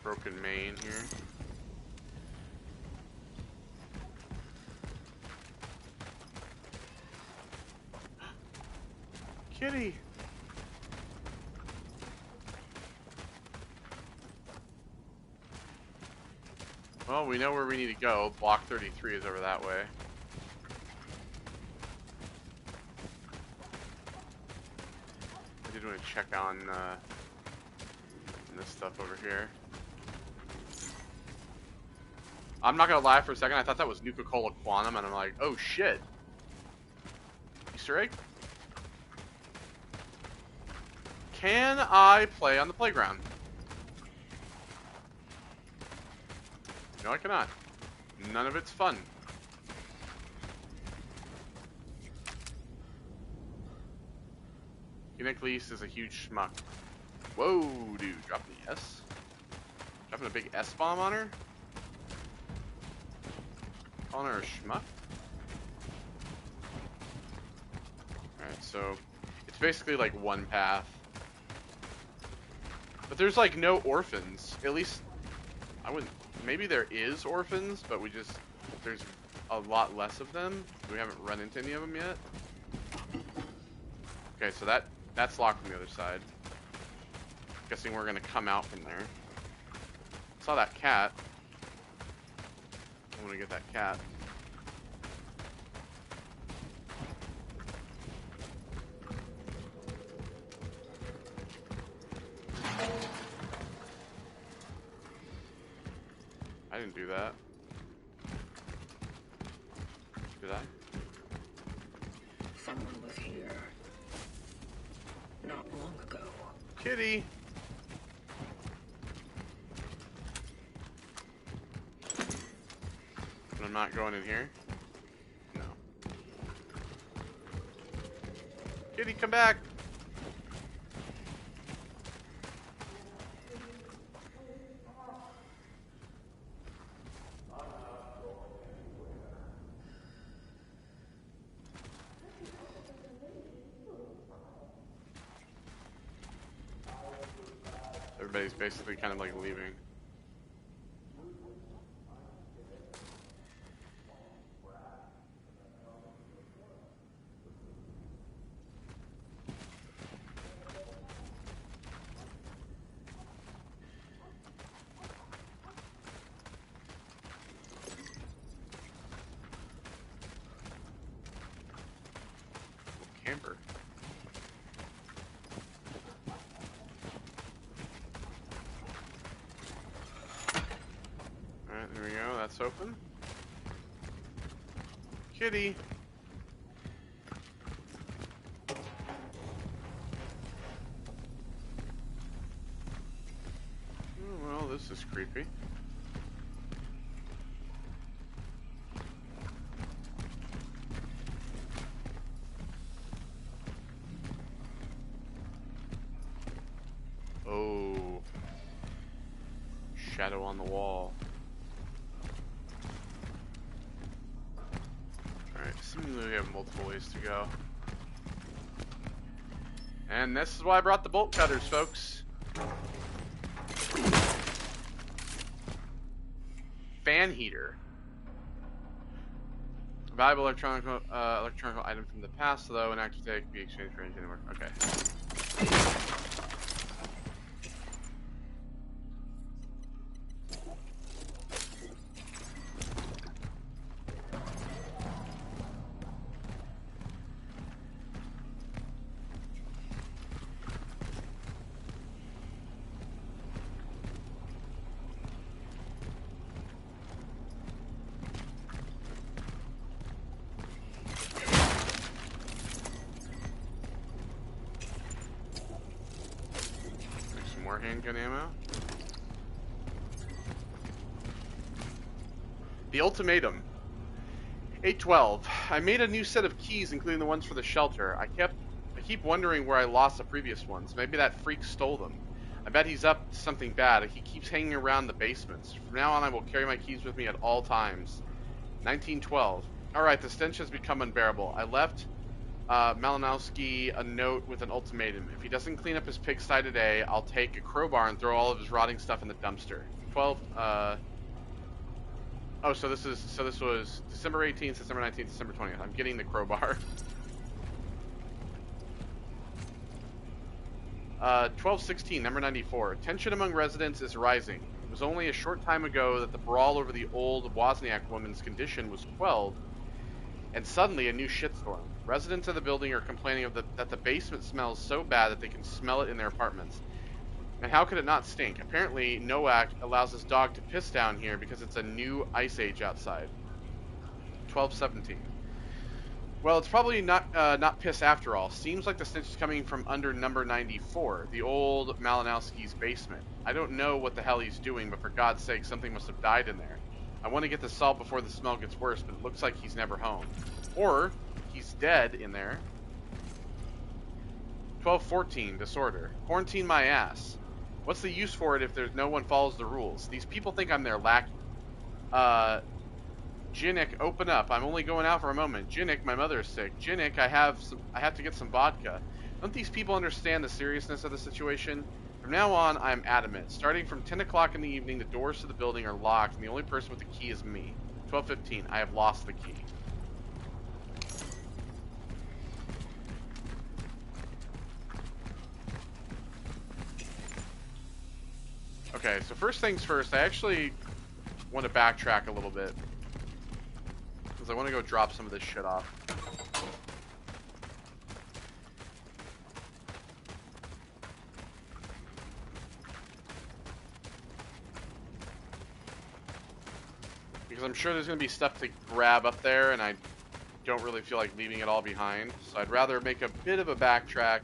Speaker 1: Broken main here. Kitty! Well, we know where we need to go. Block 33 is over that way. I did want to check on this stuff over here. I'm not gonna lie, for a second I thought that was Nuka-Cola Quantum, and I'm like, oh shit. Easter egg? Can I play on the playground? No, I cannot. None of it's fun. Enoch Lease is a huge schmuck. Whoa, dude, dropping the S? Dropping a big S-bomb on her? Calling her a schmuck? Alright, so it's basically like one path. But there's like no orphans. At least, I wouldn't, maybe there is orphans, but there's a lot less of them. We haven't run into any of them yet. Okay, so that's locked from the other side. Guessing we're gonna come out from there. Saw that cat. I'm gonna get that cat. I didn't do that. Did I?
Speaker 2: Someone was here. Not long ago.
Speaker 1: Kitty! But I'm not going in here? No. Kitty, come back! Everybody's basically kind of like leaving. Camper. Alright, there we go. That's open. Kitty. Oh, well, this is creepy. Oh. Shadow on the wall. Alright, seemingly we have multiple ways to go. And this is why I brought the bolt cutters, folks. Fan heater. Valuable electronic item from the past, though, an active today can be exchanged for anything anywhere. Okay. More handgun ammo. The ultimatum. 812. I made a new set of keys, including the ones for the shelter. I keep wondering where I lost the previous ones. Maybe that freak stole them. I bet he's up to something bad. He keeps hanging around the basements. From now on, I will carry my keys with me at all times. 1912. Alright, the stench has become unbearable. I left Malinowski a note with an ultimatum. If he doesn't clean up his pigsty today, I'll take a crowbar and throw all of his rotting stuff in the dumpster. 12, oh, so this was December 18th, December 19th, December 20th. I'm getting the crowbar. 1216, number 94. Tension among residents is rising. It was only a short time ago that the brawl over the old Wozniak woman's condition was quelled, and suddenly a new shitstorm. Residents of the building are complaining that the basement smells so bad that they can smell it in their apartments. And how could it not stink? Apparently, Nowak allows his dog to piss down here because it's a new ice age outside. 1217. Well, it's probably not piss after all. Seems like the stench is coming from under number 94, the old Malinowski's basement. I don't know what the hell he's doing, but for God's sake, something must have died in there. I want to get the salt before the smell gets worse, but it looks like he's never home. Or he's dead in there. 1214, disorder. Quarantine my ass. What's the use for it if no one follows the rules? These people think I'm their lackey. Jinnik, open up. I'm only going out for a moment. Jinnik, my mother is sick. Jinnik, I have to get some vodka. Don't these people understand the seriousness of the situation? From now on, I am adamant. Starting from 10 o'clock in the evening, the doors to the building are locked, and the only person with the key is me. 1215, I have lost the key. Okay, so first things first, I actually want to backtrack a little bit. Because I want to go drop some of this shit off. Because I'm sure there's going to be stuff to grab up there, and I don't really feel like leaving it all behind. So I'd rather make a bit of a backtrack.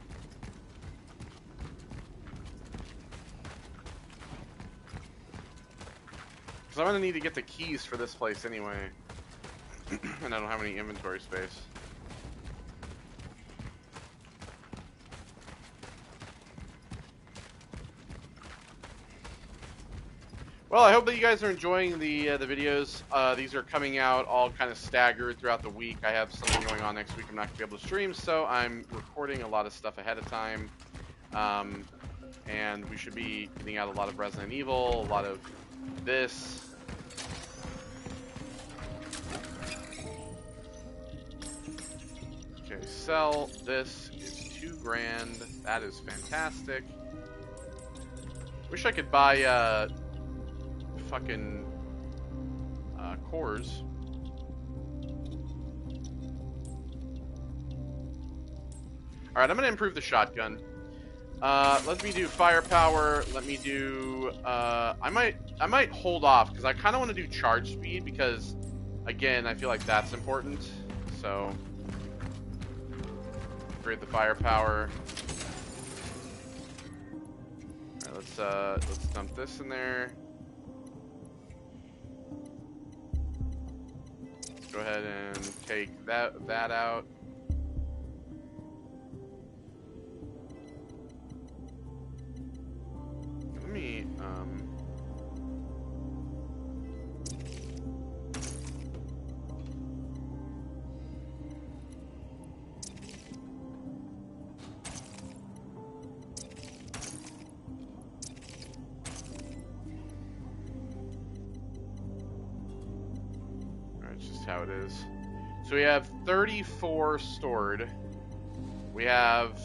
Speaker 1: Because I'm going to need to get the keys for this place anyway. And I don't have any inventory space. Well, I hope that you guys are enjoying the videos. These are coming out all kind of staggered throughout the week. I have something going on next week I'm not going to be able to stream, so I'm recording a lot of stuff ahead of time. And we should be getting out a lot of Resident Evil, a lot of this. Okay, sell. This is $2,000. That is fantastic. Wish I could buy fucking cores. Alright, I'm gonna improve the shotgun. Let me do firepower. Let me do I might hold off because I kinda wanna do charge speed because again I feel like that's important. So upgrade the firepower. Alright, let's dump this in there. Go ahead and take that out. Let me how it is. So we have 34 stored. We have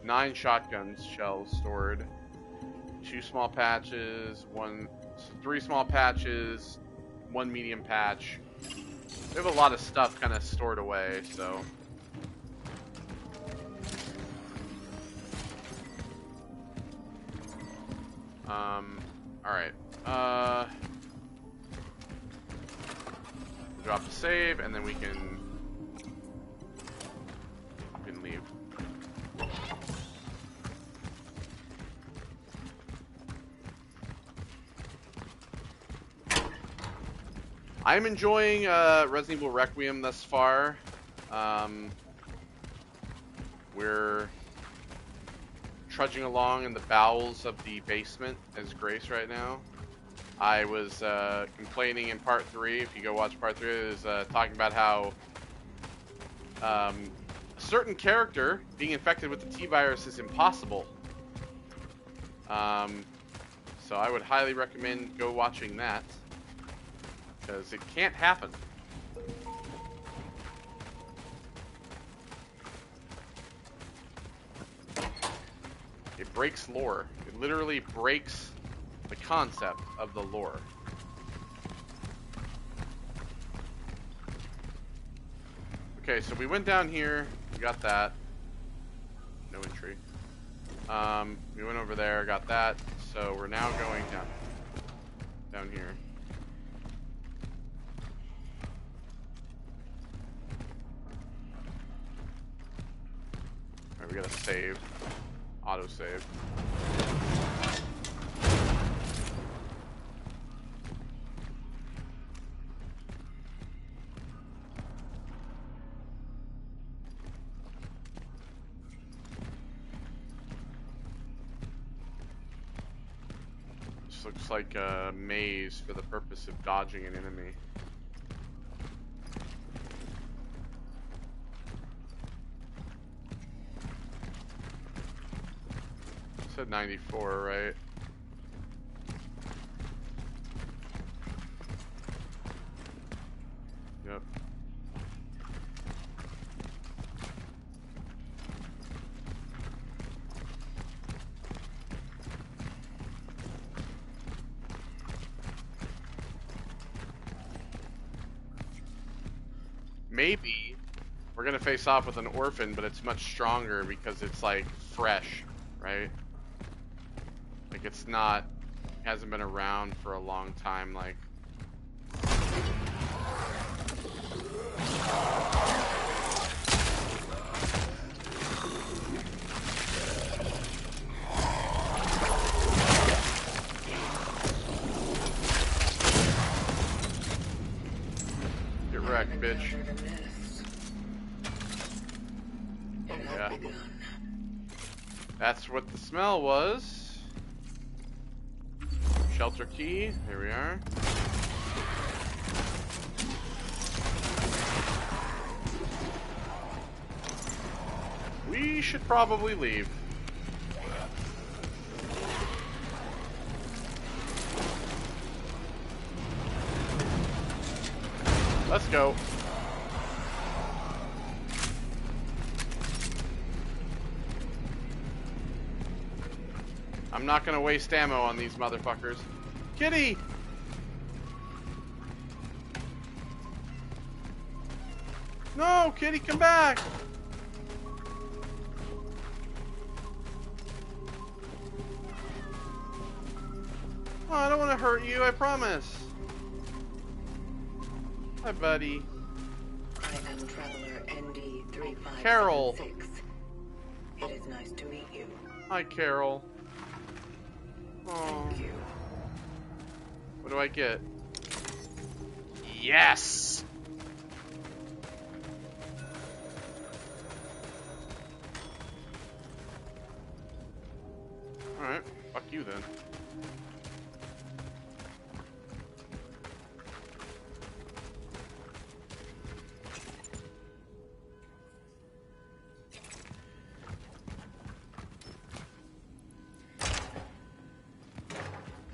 Speaker 1: 9 shotgun shells stored. 2 small patches, 3 small patches, 1 medium patch. We have a lot of stuff kind of stored away, so alright. Drop the save, and then we can leave. I'm enjoying Resident Evil Requiem thus far. We're trudging along in the bowels of the basement as Grace right now. I was complaining in part 3, if you go watch part 3, I was talking about how a certain character being infected with the T-virus is impossible. So I would highly recommend go watching that, because it can't happen. It breaks lore. It literally breaks the concept of the lore. Okay, so we went down here, we got that. No entry. We went over there, got that. So we're now going down here. Alright, we gotta save. Auto save. This looks like a maze for the purpose of dodging an enemy. Said 94, right? Yep. Maybe we're gonna face off with an orphan, but it's much stronger because it's like fresh, right? Like it's not, hasn't been around for a long time, like. Get wrecked, bitch. Yeah. That's what the smell was. Shelter key, here we are. We should probably leave. Let's go. I'm not gonna waste ammo on these motherfuckers. Kitty! No, Kitty, come back! Oh, I don't want to hurt you, I promise. Hi, buddy.
Speaker 2: I am Traveler ND3576.
Speaker 1: Carol.
Speaker 2: It is nice to meet you.
Speaker 1: Hi, Carol. Oh.
Speaker 2: Thank you.
Speaker 1: What do I get? Yes! Alright, fuck you then.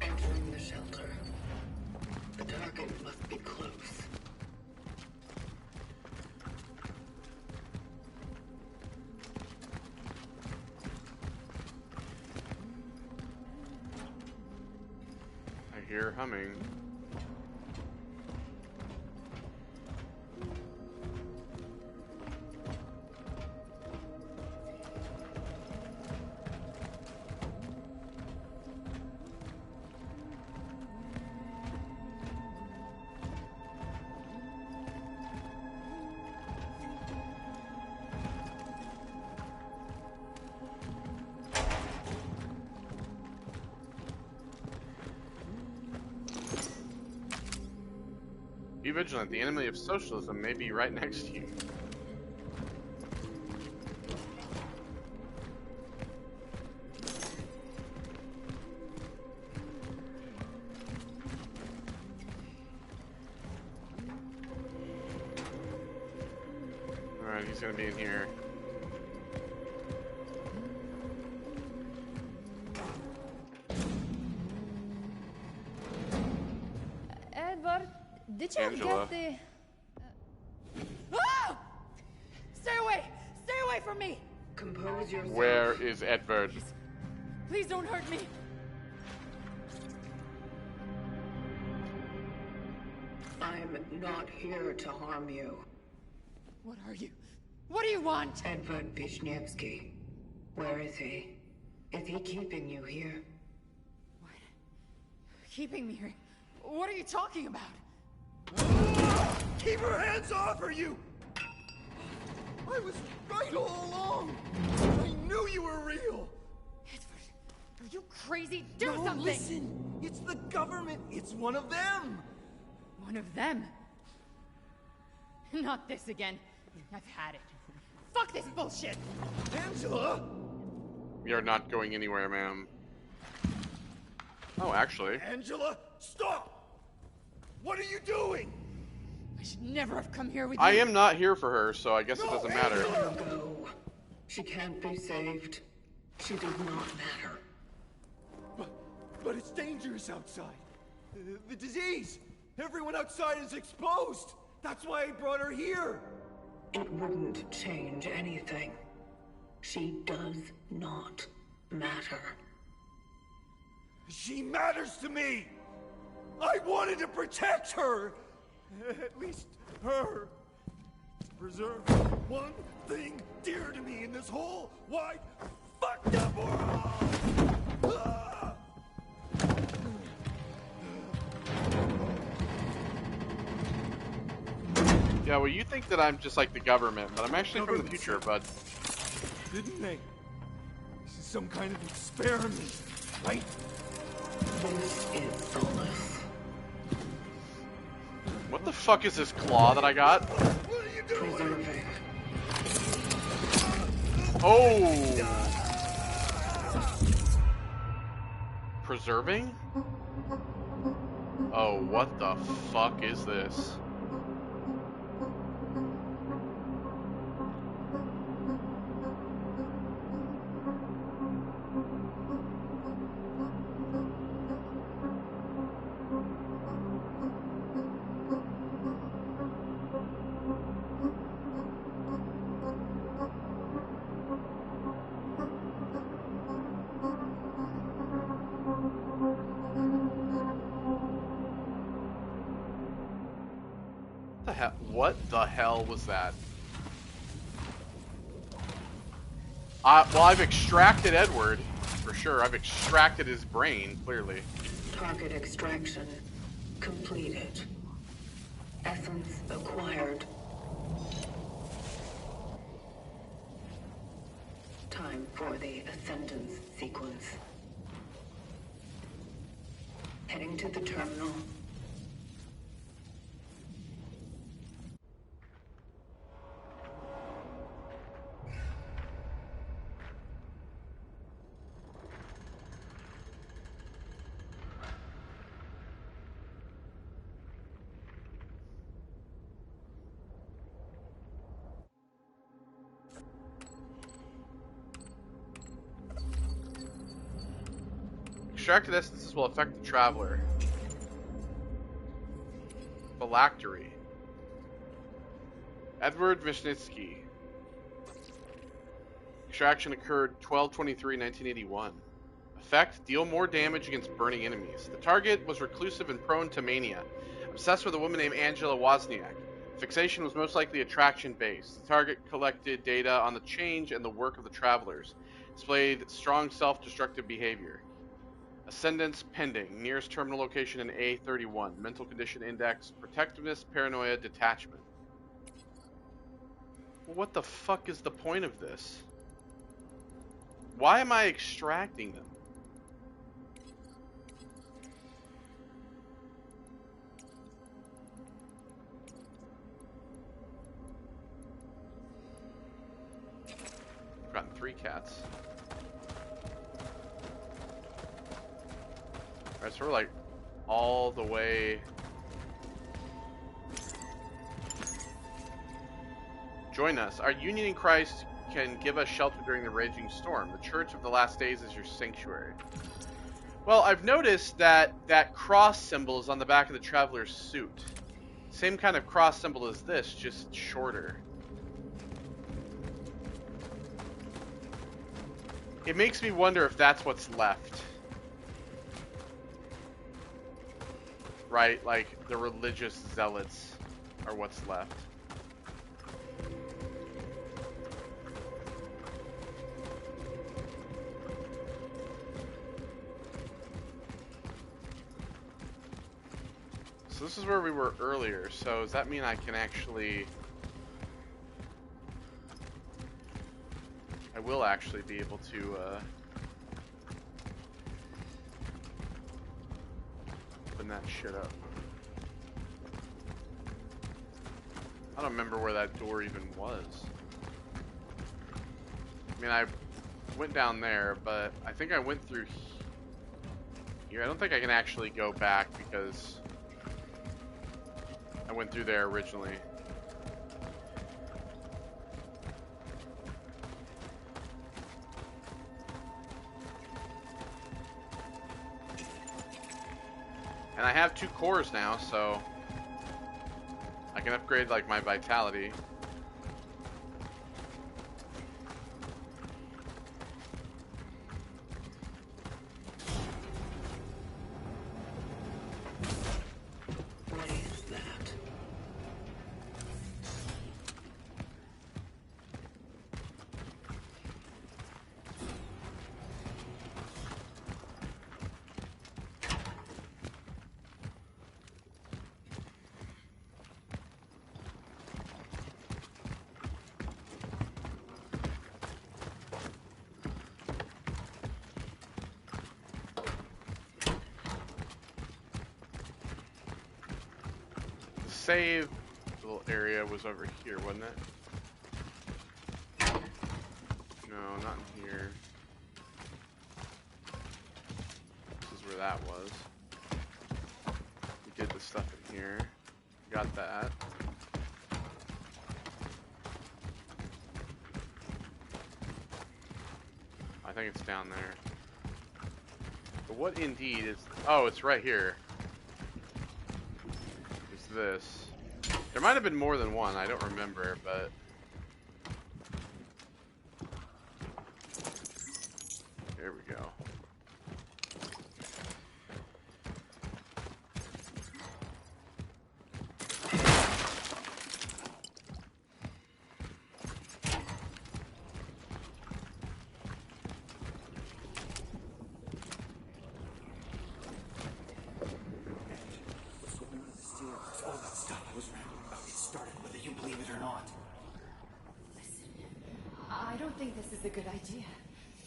Speaker 2: Entering the shelter. The target must be close.
Speaker 1: I hear humming. Be vigilant. The enemy of socialism may be right next to you. Alright, he's gonna be in here.
Speaker 6: Edward, did you
Speaker 1: Angela.
Speaker 6: get the... Ah! Stay away! Stay away from me!
Speaker 2: Compose yourself.
Speaker 1: Where is Edward?
Speaker 6: Please don't hurt me!
Speaker 2: I'm not here to harm you.
Speaker 6: What are you? What do you want?
Speaker 2: Edward Wisniewski. Where is he? Is he keeping you here?
Speaker 6: What? Keeping me here? What are you talking about?
Speaker 4: Keep her hands off her, you! I was right all along! I knew you were real!
Speaker 6: Edward, are you crazy? Do
Speaker 4: No,
Speaker 6: something!
Speaker 4: listen! It's the government! It's one of them!
Speaker 6: One of them? Not this again. I've had it. Fuck this bullshit!
Speaker 4: Angela!
Speaker 1: We are not going anywhere, ma'am. Oh, actually.
Speaker 4: Angela, stop! What are you doing?
Speaker 6: I should never have come here with you.
Speaker 1: I am not here for her, so I guess it doesn't matter.
Speaker 2: Let her go. She can't be saved. She does not matter.
Speaker 4: But it's dangerous outside. The disease! Everyone outside is exposed! That's why I brought her here!
Speaker 2: It wouldn't change anything. She does not matter.
Speaker 4: She matters to me! I wanted to protect her! At least her. To preserve one thing dear to me in this whole wide fucked up world! Ah!
Speaker 1: Yeah, well, you think that I'm just like the government, but I'm actually from the
Speaker 4: Government
Speaker 1: future,
Speaker 4: said-
Speaker 1: bud.
Speaker 4: Didn't they? This is some kind of experiment, right?
Speaker 2: This is Solus.
Speaker 1: What the fuck is this claw that I got?
Speaker 4: What are you doing?
Speaker 2: Preserving.
Speaker 1: Oh! Preserving? Oh, what the fuck is this? What the hell was that? Well, I've extracted Edward, for sure. I've extracted his brain, clearly.
Speaker 2: Target extraction completed. Essence acquired. Time for the ascendance sequence. Heading to the terminal.
Speaker 1: Extracted essences will affect the traveler. Phylactery. Edward Wisniewski. Extraction occurred 12/23/1981. Effect: deal more damage against burning enemies. The target was reclusive and prone to mania, obsessed with a woman named Angela Wozniak. Fixation was most likely attraction-based. The target collected data on the change and the work of the travelers. Displayed strong self-destructive behavior. Ascendance pending. Nearest terminal location in A31. Mental condition index. Protectiveness, paranoia, detachment. Well, what the fuck is the point of this? Why am I extracting them? cats. Alright, so we're like all the way. Join us. Our union in Christ can give us shelter during the raging storm. The Church of the Last Days is your sanctuary. Well, I've noticed that that cross symbol is on the back of the traveler's suit. Same kind of cross symbol as this, just shorter. It makes me wonder if that's what's left. Right? Like, the religious zealots are what's left. So this is where we were earlier, so does that mean I can actually... I will actually be able to, open that shit up. I don't remember where that door even was. I mean, I went down there, but I think I went through here. I don't think I can actually go back because I went through there originally. And I have 2 cores now, so I can upgrade like my vitality.
Speaker 2: What is that?
Speaker 1: Save little area was over here, wasn't it? No, not in here. This is where that was. We did the stuff in here. Got that. I think it's down there. But what indeed is... Oh, it's right here. This. There might have been more than one, I don't remember, but there we go.
Speaker 6: I don't think this is a good idea.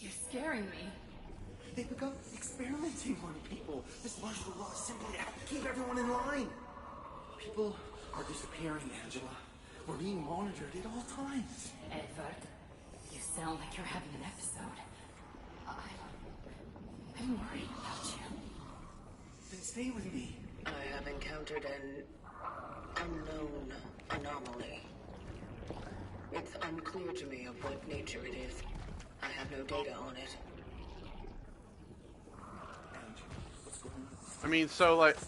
Speaker 6: You're scaring me.
Speaker 4: They've begun experimenting on people. This martial law is simply to keep everyone in line. People are disappearing, Angela. We're being monitored at all times.
Speaker 6: Edward, you sound like you're having an episode. I'm worried about you.
Speaker 4: Then stay with me.
Speaker 2: I have encountered an unknown anomaly. It's unclear to me of what nature it is. I have no data on it.
Speaker 1: I mean, so like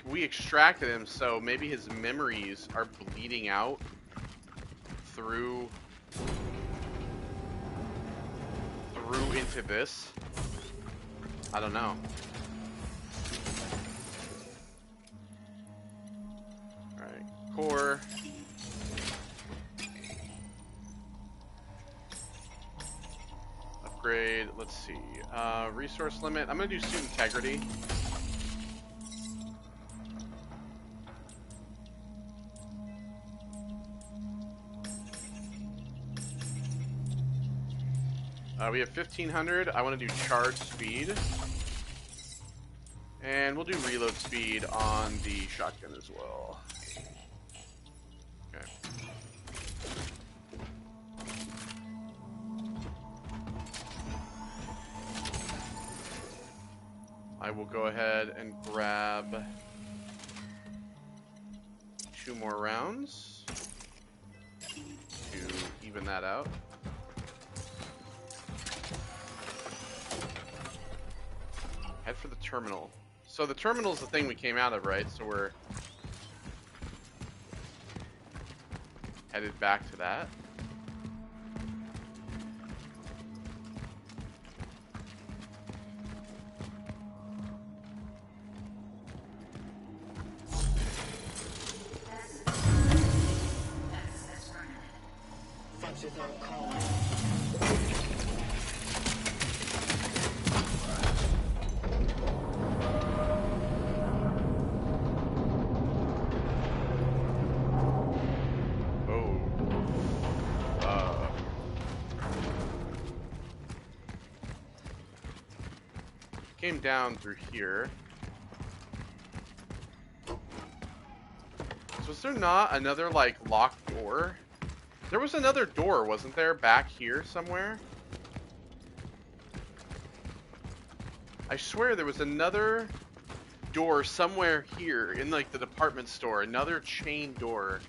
Speaker 1: we extracted him, so maybe his memories are bleeding out through into this. I don't know. All right, core. Upgrade, let's see, resource limit, I'm gonna do suit integrity. We have 1500, I want to do charge speed. And we'll do reload speed on the shotgun as well. Okay. I will go ahead and grab 2 more rounds to even that out. Head for the terminal. So the terminal is the thing we came out of, right? So we're headed back to that. Came down through here. So was there not another, like, locked door? There was another door, wasn't there, back here somewhere? I swear there was another door somewhere here in, like, the department store. Another chain door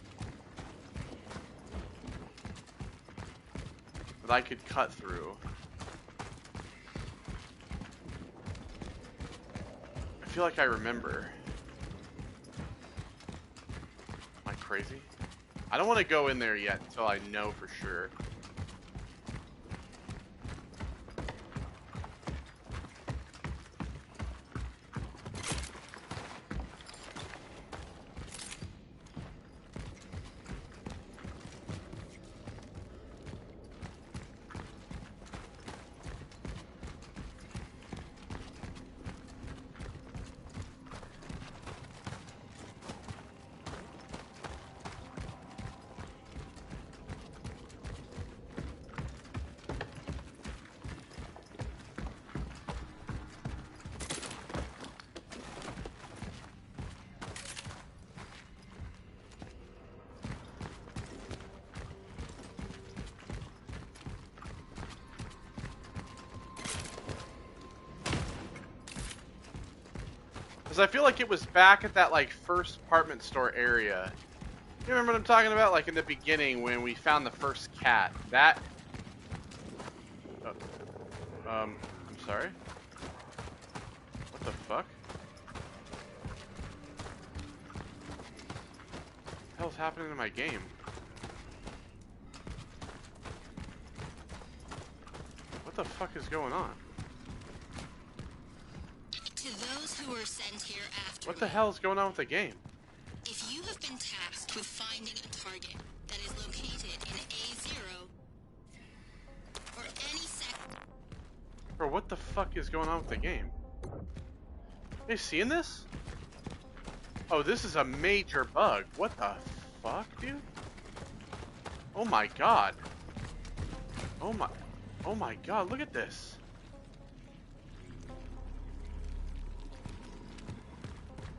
Speaker 1: that I could cut through. I feel like I remember. Am I crazy? I don't want to go in there yet until I know for sure. Because I feel like it was back at that, like, first department store area. You remember what I'm talking about? Like, in the beginning when we found the first cat. That... I'm sorry? What the fuck? What the hell's happening to my game? What the fuck is going on?
Speaker 7: Who were sent here after
Speaker 1: What the hell is going on with the game?
Speaker 7: If you have been tasked with finding a target that is located in A0 or any sector...
Speaker 1: Bro, what the fuck is going on with the game? Are you seeing this? Oh, this is a major bug. What the fuck, dude? Oh my god. Oh my god, look at this.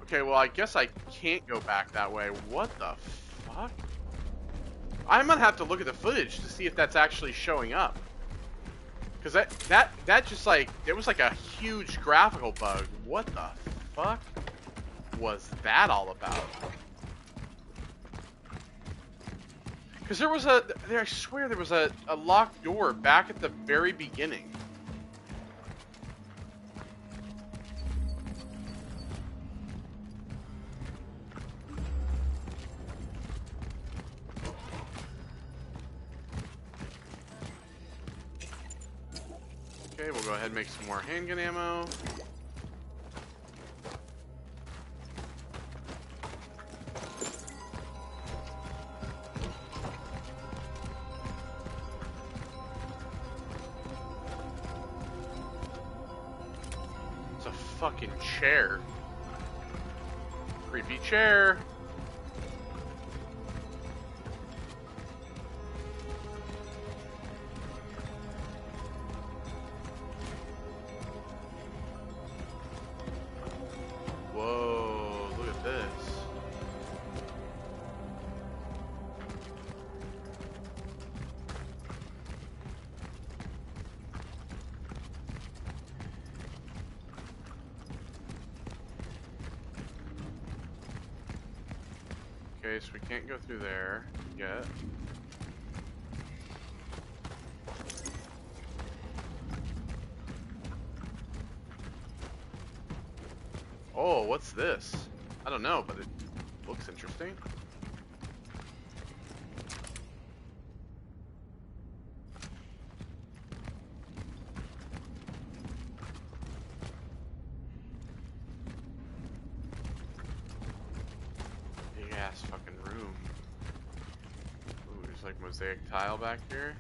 Speaker 1: Okay, well, I guess I can't go back that way. What the fuck? I'm gonna have to look at the footage to see if that's actually showing up. Because that just, like, it was like a huge graphical bug. What the fuck was that all about? Because there was I swear there was a locked door back at the very beginning. Okay, we'll go ahead and make some more handgun ammo. It's a fucking chair. Creepy chair. Whoa, look at this. Okay, so we can't go through there yet. Oh, what's this? I don't know, but it looks interesting. Big ass fucking room. Ooh, there's like mosaic tile back here.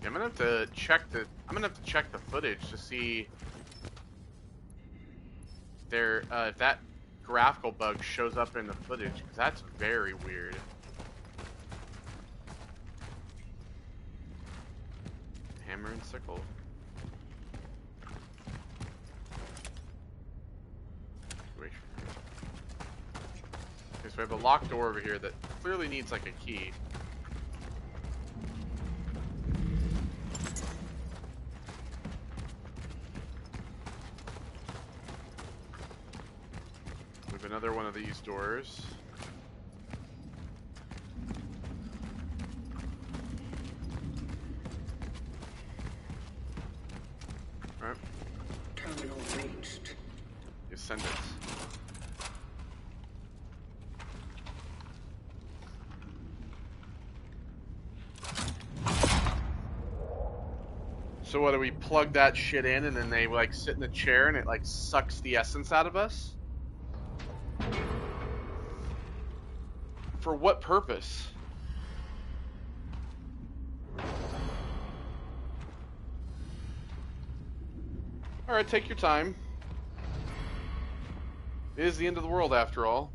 Speaker 1: Yeah, I'm gonna have to check the footage to see if that graphical bug shows up in the footage, because that's very weird. Hammer and sickle. Okay, so we have a locked door over here that clearly needs like a key. Another one of these doors. Alright.
Speaker 2: Terminal reached.
Speaker 1: The Ascendants. So what, do we plug that shit in and then they like sit in the chair and it like sucks the essence out of us? For what purpose? Alright, take your time. It is the end of the world after all.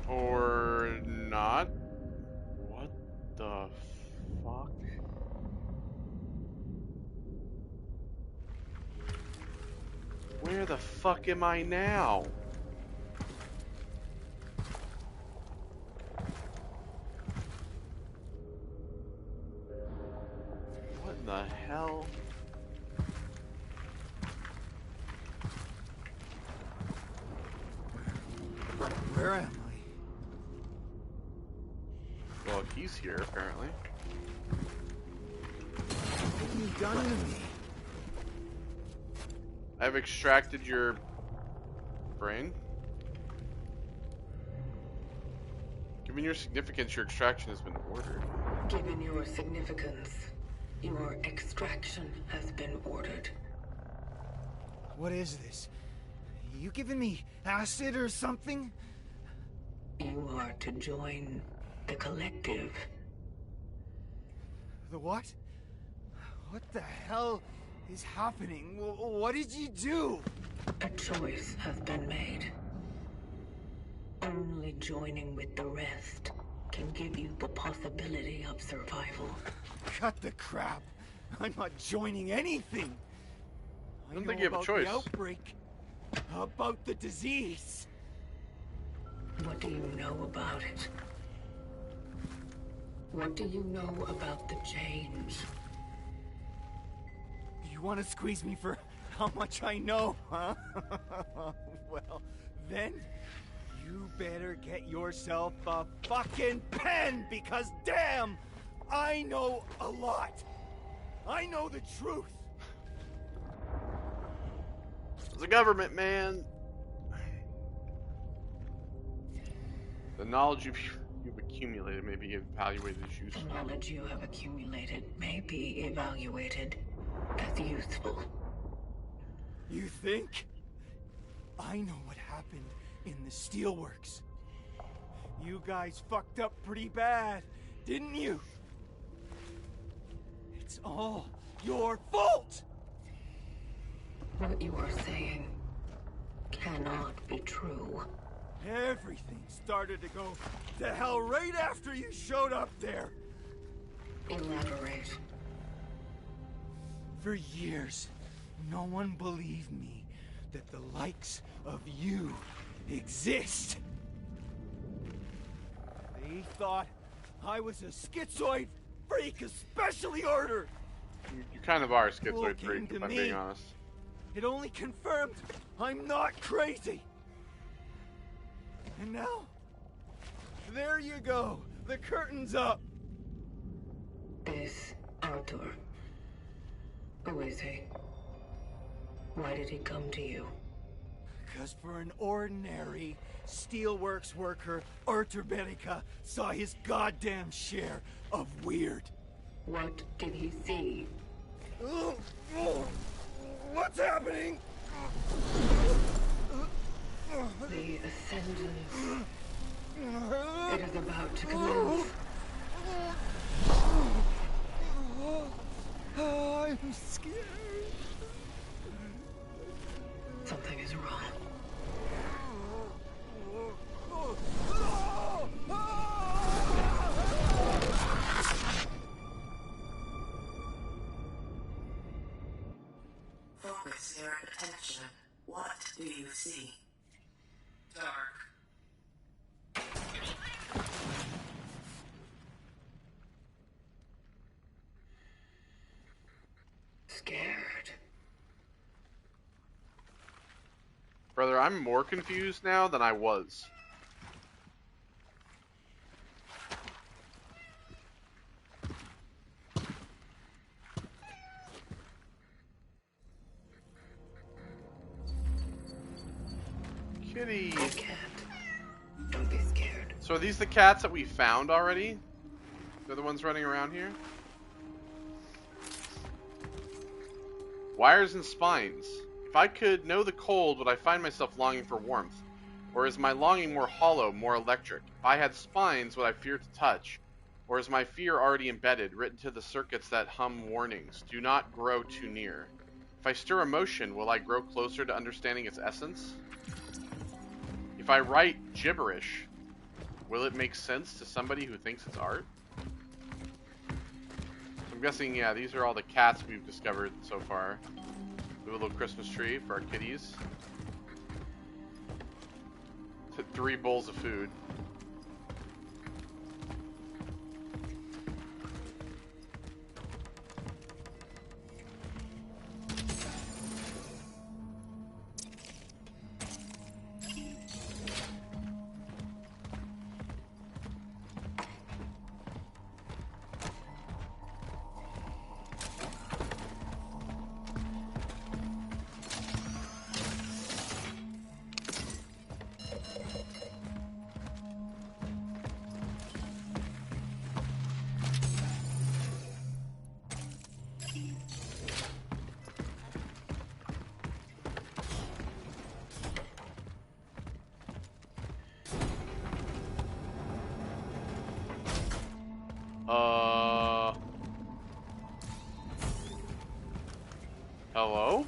Speaker 1: Or not? What the fuck? Where the fuck am I now? What the hell?
Speaker 4: Where am I?
Speaker 1: Well, he's here apparently.
Speaker 4: What have you done to me?
Speaker 1: I've extracted your brain. Given your significance, your extraction has been ordered.
Speaker 2: Given your significance, your extraction has been ordered.
Speaker 4: What is this? You giving me acid or something?
Speaker 2: You are to join the collective.
Speaker 4: The what? What the hell is happening? What did you do?
Speaker 2: A choice has been made. Only joining with the rest can give you the possibility of survival.
Speaker 4: Cut the crap. I'm not joining anything. I
Speaker 1: don't
Speaker 4: know
Speaker 1: think you have a
Speaker 4: about
Speaker 1: choice.
Speaker 4: the outbreak. About the disease.
Speaker 2: What do you know about it? What do you know about the change?
Speaker 4: You want to squeeze me for how much I know, huh? Well, then you better get yourself a fucking pen, because damn, I know a lot. I know the truth.
Speaker 1: The government, man. The knowledge you've accumulated may be evaluated as
Speaker 2: The
Speaker 1: useful.
Speaker 2: knowledge you have accumulated may be evaluated as useful.
Speaker 4: You think? I know what happened in the steelworks. You guys fucked up pretty bad, didn't you? It's all your fault!
Speaker 2: What you are saying cannot be true.
Speaker 4: Everything started to go to hell right after you showed up there.
Speaker 2: Elaborate.
Speaker 4: For years, no one believed me that the likes of you exist. They thought I was a schizoid freak of specially order.
Speaker 1: You kind of are a schizoid
Speaker 4: Well,
Speaker 1: freak,
Speaker 4: came
Speaker 1: if
Speaker 4: to
Speaker 1: I'm
Speaker 4: me.
Speaker 1: being honest.
Speaker 4: It only confirmed I'm not crazy. And now, there you go. The curtain's up.
Speaker 2: Is Arthur. Who is he? Why did he come to you?
Speaker 4: Because for an ordinary steelworks worker, Arthur Berica saw his goddamn share of weird.
Speaker 2: What did he see?
Speaker 4: What's happening?
Speaker 2: The ascendance. It is about to commence.
Speaker 4: I'm scared.
Speaker 2: Something is wrong.
Speaker 8: Focus your attention. What do you see? Dark.
Speaker 2: Scared.
Speaker 1: Brother, I'm more confused now than I was. Kitty.
Speaker 2: I can't. Don't be scared.
Speaker 1: So are these the cats that we found already? They're the ones running around here? Wires and spines. If I could know the cold, would I find myself longing for warmth? Or is my longing more hollow, more electric? If I had spines, would I fear to touch? Or is my fear already embedded, written to the circuits that hum warnings? Do not grow too near. If I stir emotion, will I grow closer to understanding its essence? If I write gibberish, will it make sense to somebody who thinks it's art? I'm guessing, yeah, these are all the cats we've discovered so far. We have a little Christmas tree for our kitties. 3 bowls of food. Hello?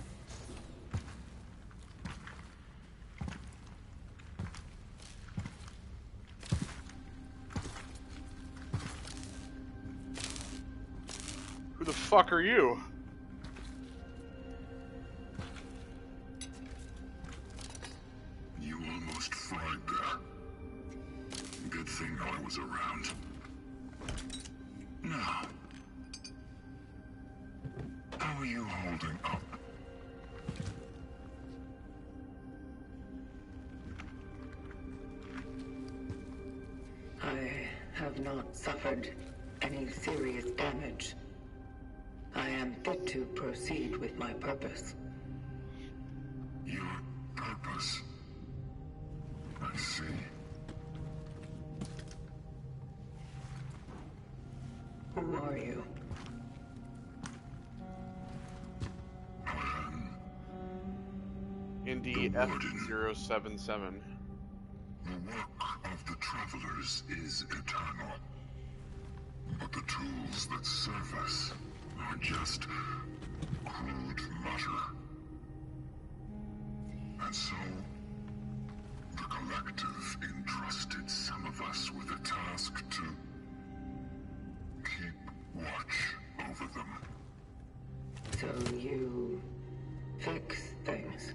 Speaker 1: Who the fuck are you?
Speaker 9: You almost fried there. Good thing I was around. Now, how are you holding up?
Speaker 2: I have not suffered any serious damage. I am fit to proceed with my purpose.
Speaker 9: Your purpose. I see.
Speaker 2: Who are you?
Speaker 9: I am
Speaker 1: Indy F077.
Speaker 9: the work of the travelers is eternal. But the tools that serve us are just crude matter. And so, the collective entrusted some of us with a task to keep watch over them.
Speaker 8: So you fix things?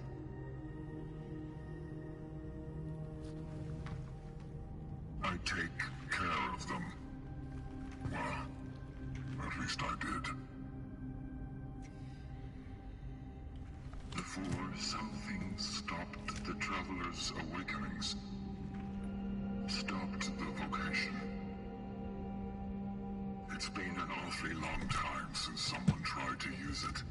Speaker 9: I take care of them. Well, at least I did. Before something stopped the Traveler's awakenings. Stopped the Vocation. It's been an awfully long time since someone tried to use it.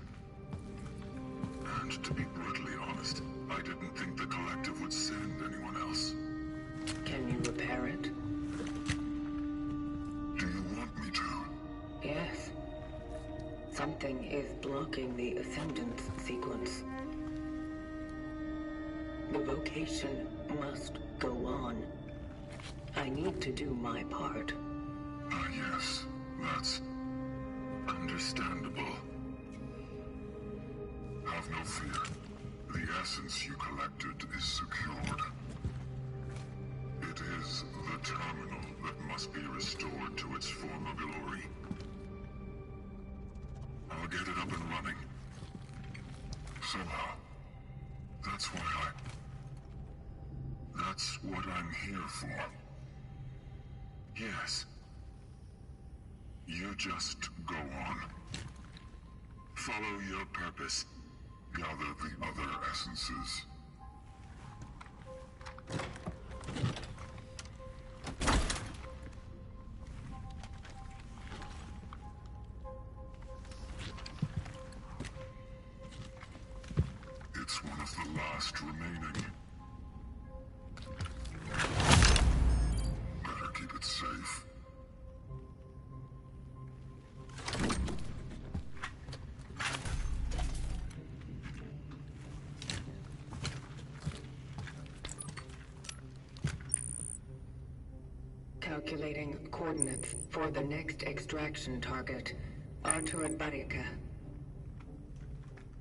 Speaker 9: And to be brutally honest, I didn't think the Collective would send anyone else.
Speaker 8: Can you repair it?
Speaker 9: Do you want me to?
Speaker 8: Yes. Something is blocking the Ascendance sequence. The Vocation must go on. I need to do my part.
Speaker 9: Yes, that's understandable. Have no fear. The essence you collected is secured. It is the terminal that must be restored to its former glory. I'll get it up and running. Somehow. That's what I'm here for. Yes. You just go on. Follow your purpose. Gather the other essences. It's one of the last remaining. Better keep it safe.
Speaker 8: Calculating coordinates for the next extraction target. Apocalyptic.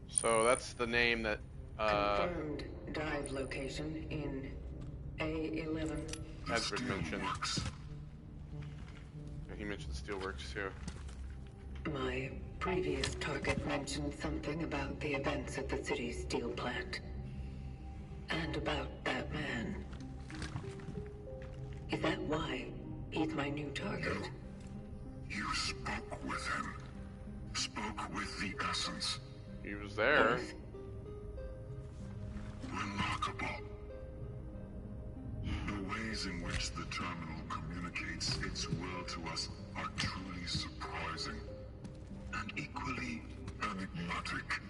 Speaker 1: So that's the name that,
Speaker 8: Confirmed dive location in A11.
Speaker 1: Edward mentioned.
Speaker 9: Works.
Speaker 1: And he mentioned Steelworks too.
Speaker 8: My previous target mentioned something about the events at the city's steel plant. And about that man. Is that why he's my new target?
Speaker 9: You spoke with him. Spoke with the essence.
Speaker 1: He was there.
Speaker 8: Yes.
Speaker 9: Remarkable. The ways in which the terminal communicates its will to us are truly surprising. And equally enigmatic.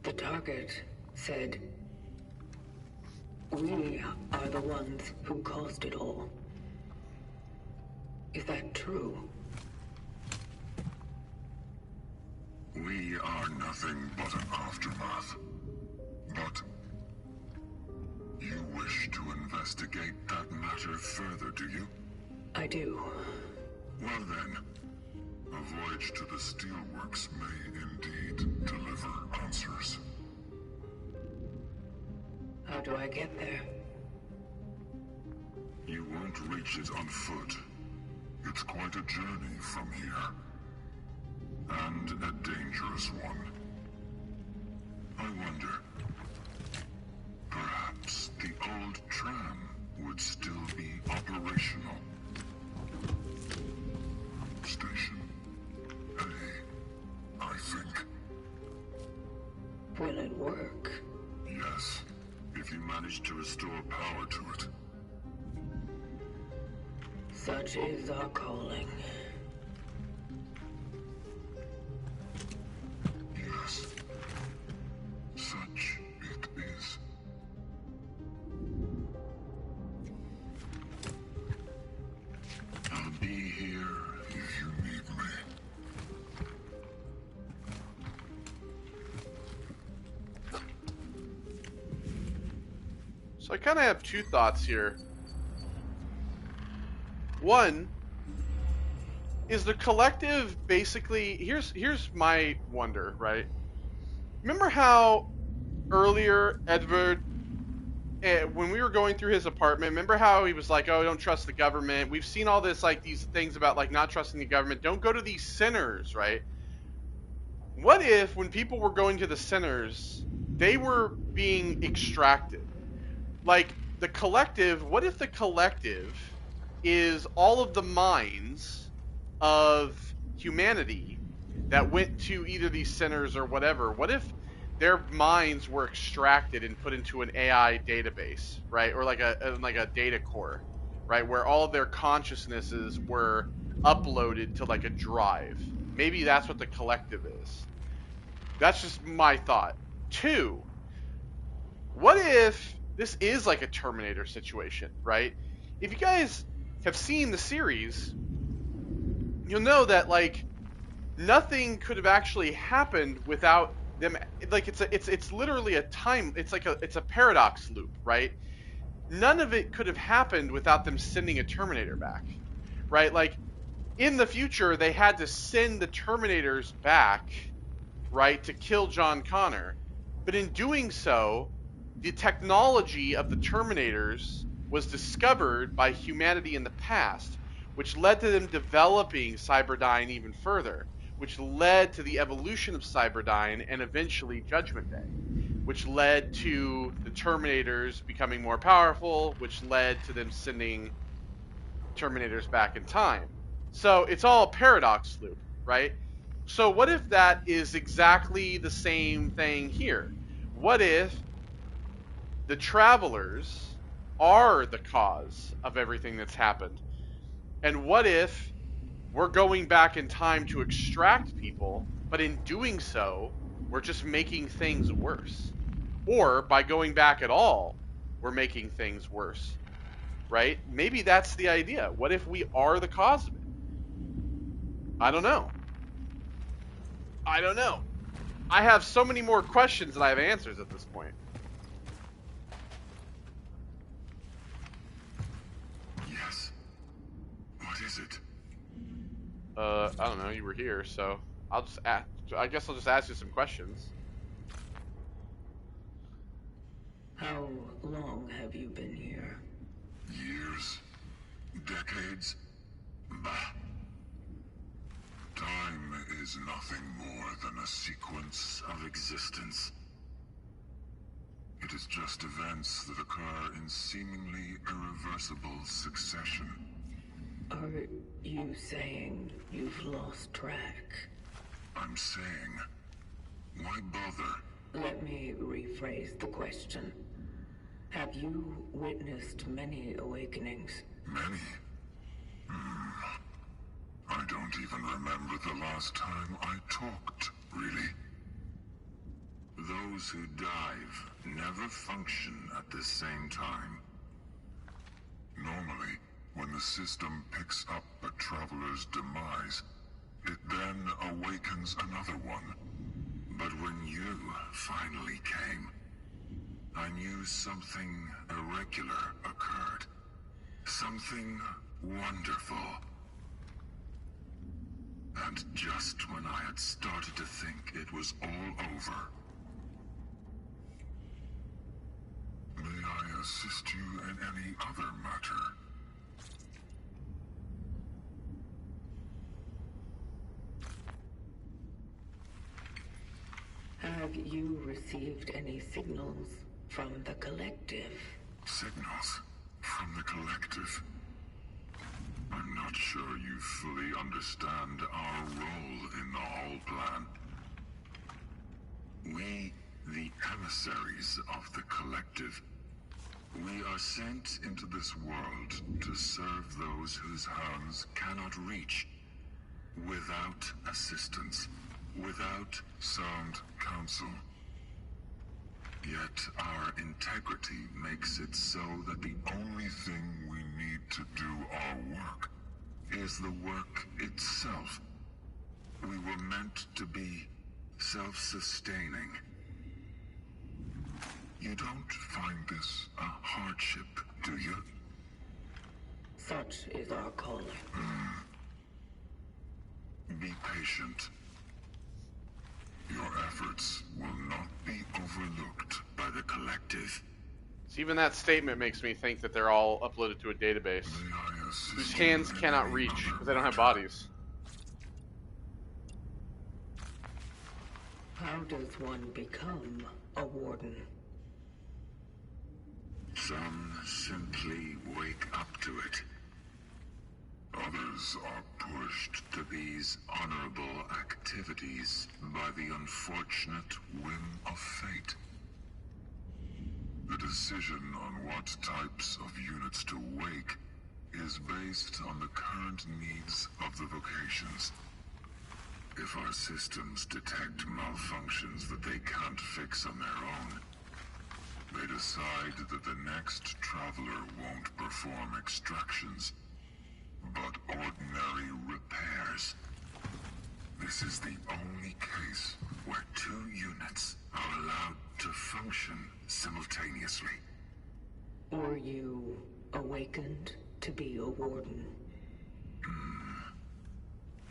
Speaker 8: The target said, "We are the ones who caused it all." Is that true?
Speaker 9: We are nothing but an aftermath. But you wish to investigate that matter further, do you?
Speaker 8: I do.
Speaker 9: Well then, a voyage to the Steelworks may indeed deliver answers.
Speaker 8: How do I get there?
Speaker 9: You won't reach it on foot. It's quite a journey from here. And a dangerous one. I wonder, perhaps the old tram would still be operational. Station A, I think.
Speaker 8: Will it work?
Speaker 9: Yes, if you manage to restore power to it.
Speaker 8: Such is our calling.
Speaker 9: Yes, such it is. I'll be here if you need me.
Speaker 1: So I kind of have two thoughts here. One, is the collective basically, here's my wonder, right? Remember how earlier Edward, when we were going through his apartment, remember how he was like, oh, don't trust the government. We've seen all this, like, these things about, like, not trusting the government. Don't go to these centers, right? What if when people were going to the centers, they were being extracted? Like, the collective, what if the collective is all of the minds of humanity that went to either these centers or whatever? What if their minds were extracted and put into an AI database, right? Or like a data core, right? Where all of their consciousnesses were uploaded to like a drive. Maybe that's what the collective is. That's just my thought. 2, what if this is like a Terminator situation, right? If you guys have seen the series, you'll know that like nothing could have actually happened without them. Like it's literally a time. It's a paradox loop, right? None of it could have happened without them sending a Terminator back, right? Like in the future, they had to send the Terminators back, right, to kill John Connor. But in doing so, the technology of the Terminators was discovered by humanity in the past, which led to them developing Cyberdyne even further, which led to the evolution of Cyberdyne and eventually Judgment Day, which led to the Terminators becoming more powerful, which led to them sending Terminators back in time. So it's all a paradox loop, right? So what if that is exactly the same thing here? What if the travelers are the cause of everything that's happened? And what if we're going back in time to extract people, but in doing so, we're just making things worse? Or by going back at all, we're making things worse, right? Maybe that's the idea. What if we are the cause of it? I don't know. I don't know. I have so many more questions than I have answers at this point.
Speaker 9: Yes. What is it?
Speaker 1: I don't know. You were here, so I'll just ask. I guess I'll just ask you some questions.
Speaker 8: How long have you been here?
Speaker 9: Years? Decades? Bah. Time is nothing more than a sequence of existence. It is just events that occur in seemingly irreversible succession.
Speaker 8: Are you saying you've lost track?
Speaker 9: I'm saying, why bother?
Speaker 8: Let me rephrase the question. Have you witnessed many awakenings?
Speaker 9: Many? I don't even remember the last time I talked, really. Those who dive never function at the same time. Normally, when the system picks up a traveler's demise, it then awakens another one. But when you finally came, I knew something irregular occurred. Something wonderful. And just when I had started to think it was all over, may I assist you in any other matter?
Speaker 8: Have you received any signals from the collective?
Speaker 9: Signals from the collective? I'm not sure you fully understand our role in the whole plan. We, the emissaries of the collective, we are sent into this world to serve those whose hands cannot reach, without assistance, without sound counsel. Yet our integrity makes it so that the only thing we need to do our work is the work itself. We were meant to be self-sustaining. You don't find this a hardship, do you?
Speaker 8: Such is our calling.
Speaker 9: Be patient. Your efforts will not be overlooked by the collective.
Speaker 1: So even that statement makes me think that they're all uploaded to a database
Speaker 9: May I assist
Speaker 1: whose
Speaker 9: you
Speaker 1: hands
Speaker 9: in
Speaker 1: cannot
Speaker 9: any
Speaker 1: reach
Speaker 9: other
Speaker 1: because they don't have
Speaker 9: matter?
Speaker 1: bodies.
Speaker 8: How does one become a warden?
Speaker 9: Some simply wake up to it. Others are pushed to these honorable activities by the unfortunate whim of fate. The decision on what types of units to wake is based on the current needs of the vocations. If our systems detect malfunctions that they can't fix on their own, they decide that the next traveler won't perform extractions, but ordinary repairs. This is the only case where two units are allowed to function simultaneously.
Speaker 8: Were you awakened to be a warden?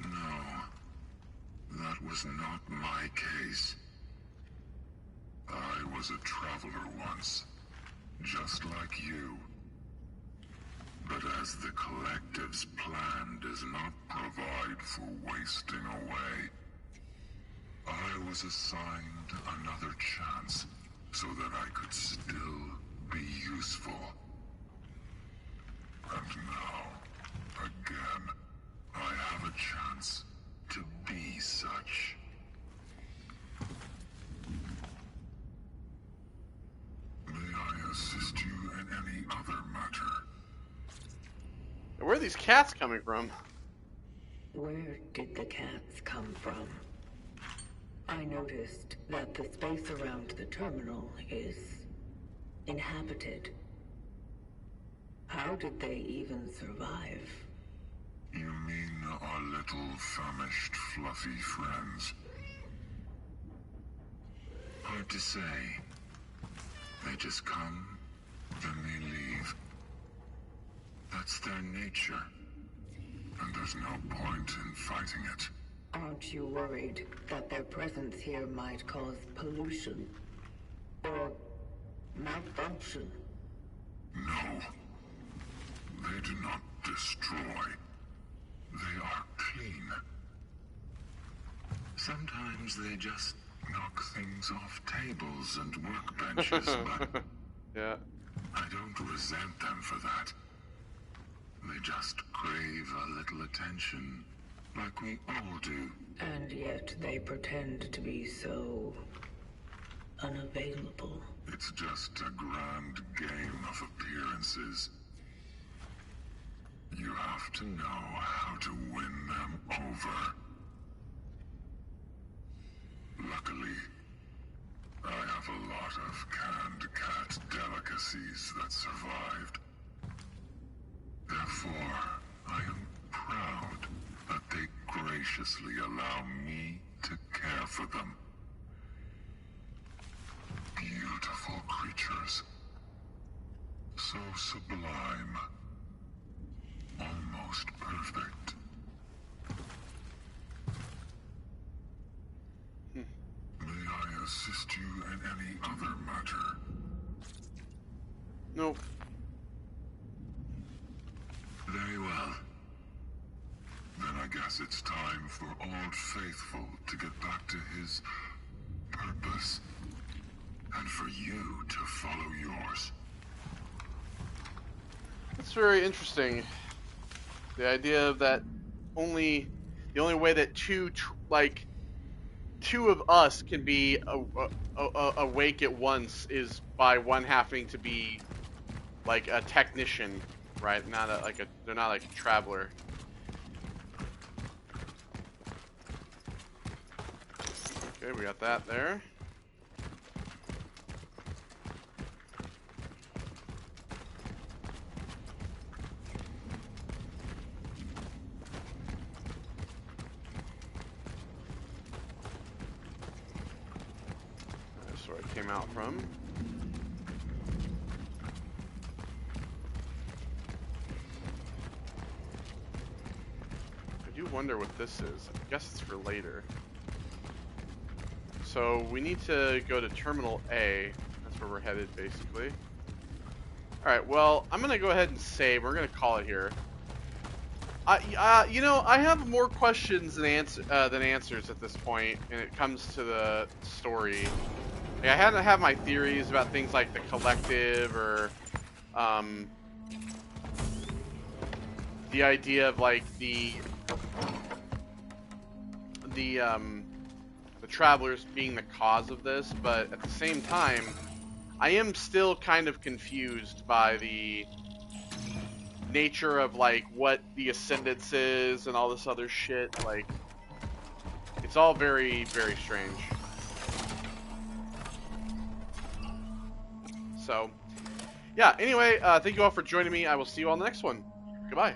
Speaker 9: No, that was not my case. I was a traveler once, just like you. But as the Collective's plan does not provide for wasting away, I was assigned another chance so that I could still be useful. And now, again, I have a chance to be such. May I assist you in any other matter?
Speaker 1: Where are these cats coming from?
Speaker 8: Where did the cats come from? I noticed that the space around the terminal is inhabited. How did they even survive?
Speaker 9: You mean our little famished, fluffy friends? Hard to say. They just come, then they leave. That's their nature. And there's no point in fighting it.
Speaker 8: Aren't you worried that their presence here might cause pollution? Or malfunction?
Speaker 9: No. They do not destroy. They are clean. Sometimes they just knock things off tables and workbenches, but
Speaker 1: Yeah.
Speaker 9: I don't resent them for that. They just crave a little attention, like we all do.
Speaker 8: And yet they pretend to be so unavailable.
Speaker 9: It's just a grand game of appearances. You have to know how to win them over. Luckily, I have a lot of canned cat delicacies that survived. Therefore, I am proud that they graciously allow me to care for them. Beautiful creatures. So sublime. Almost perfect. May I assist you in any other matter?
Speaker 1: Nope.
Speaker 9: Very well. Then I guess it's time for Old Faithful to get back to his purpose. And for you to follow yours.
Speaker 1: That's very interesting. The idea of that the only way that two of us can be awake at once is by one having to be like a technician, right? They're not like a traveler. Okay, we got that there. That's where it came out from. I do do wonder what this is. I guess it's for later. So we need to go to Terminal A. That's where we're headed, basically. Alright, well, I'm going to go ahead and save. We're going to call it here. You know, I have more questions than answers at this point when it comes to the story. Like, I hadn't had my theories about things like the collective or the idea of like the travelers being the cause of this, but at the same time, I am still kind of confused by the nature of like what the Ascendance is and all this other shit. Like, it's all very, very strange. So, yeah, anyway, thank you all for joining me. I will see you on the next one. Goodbye.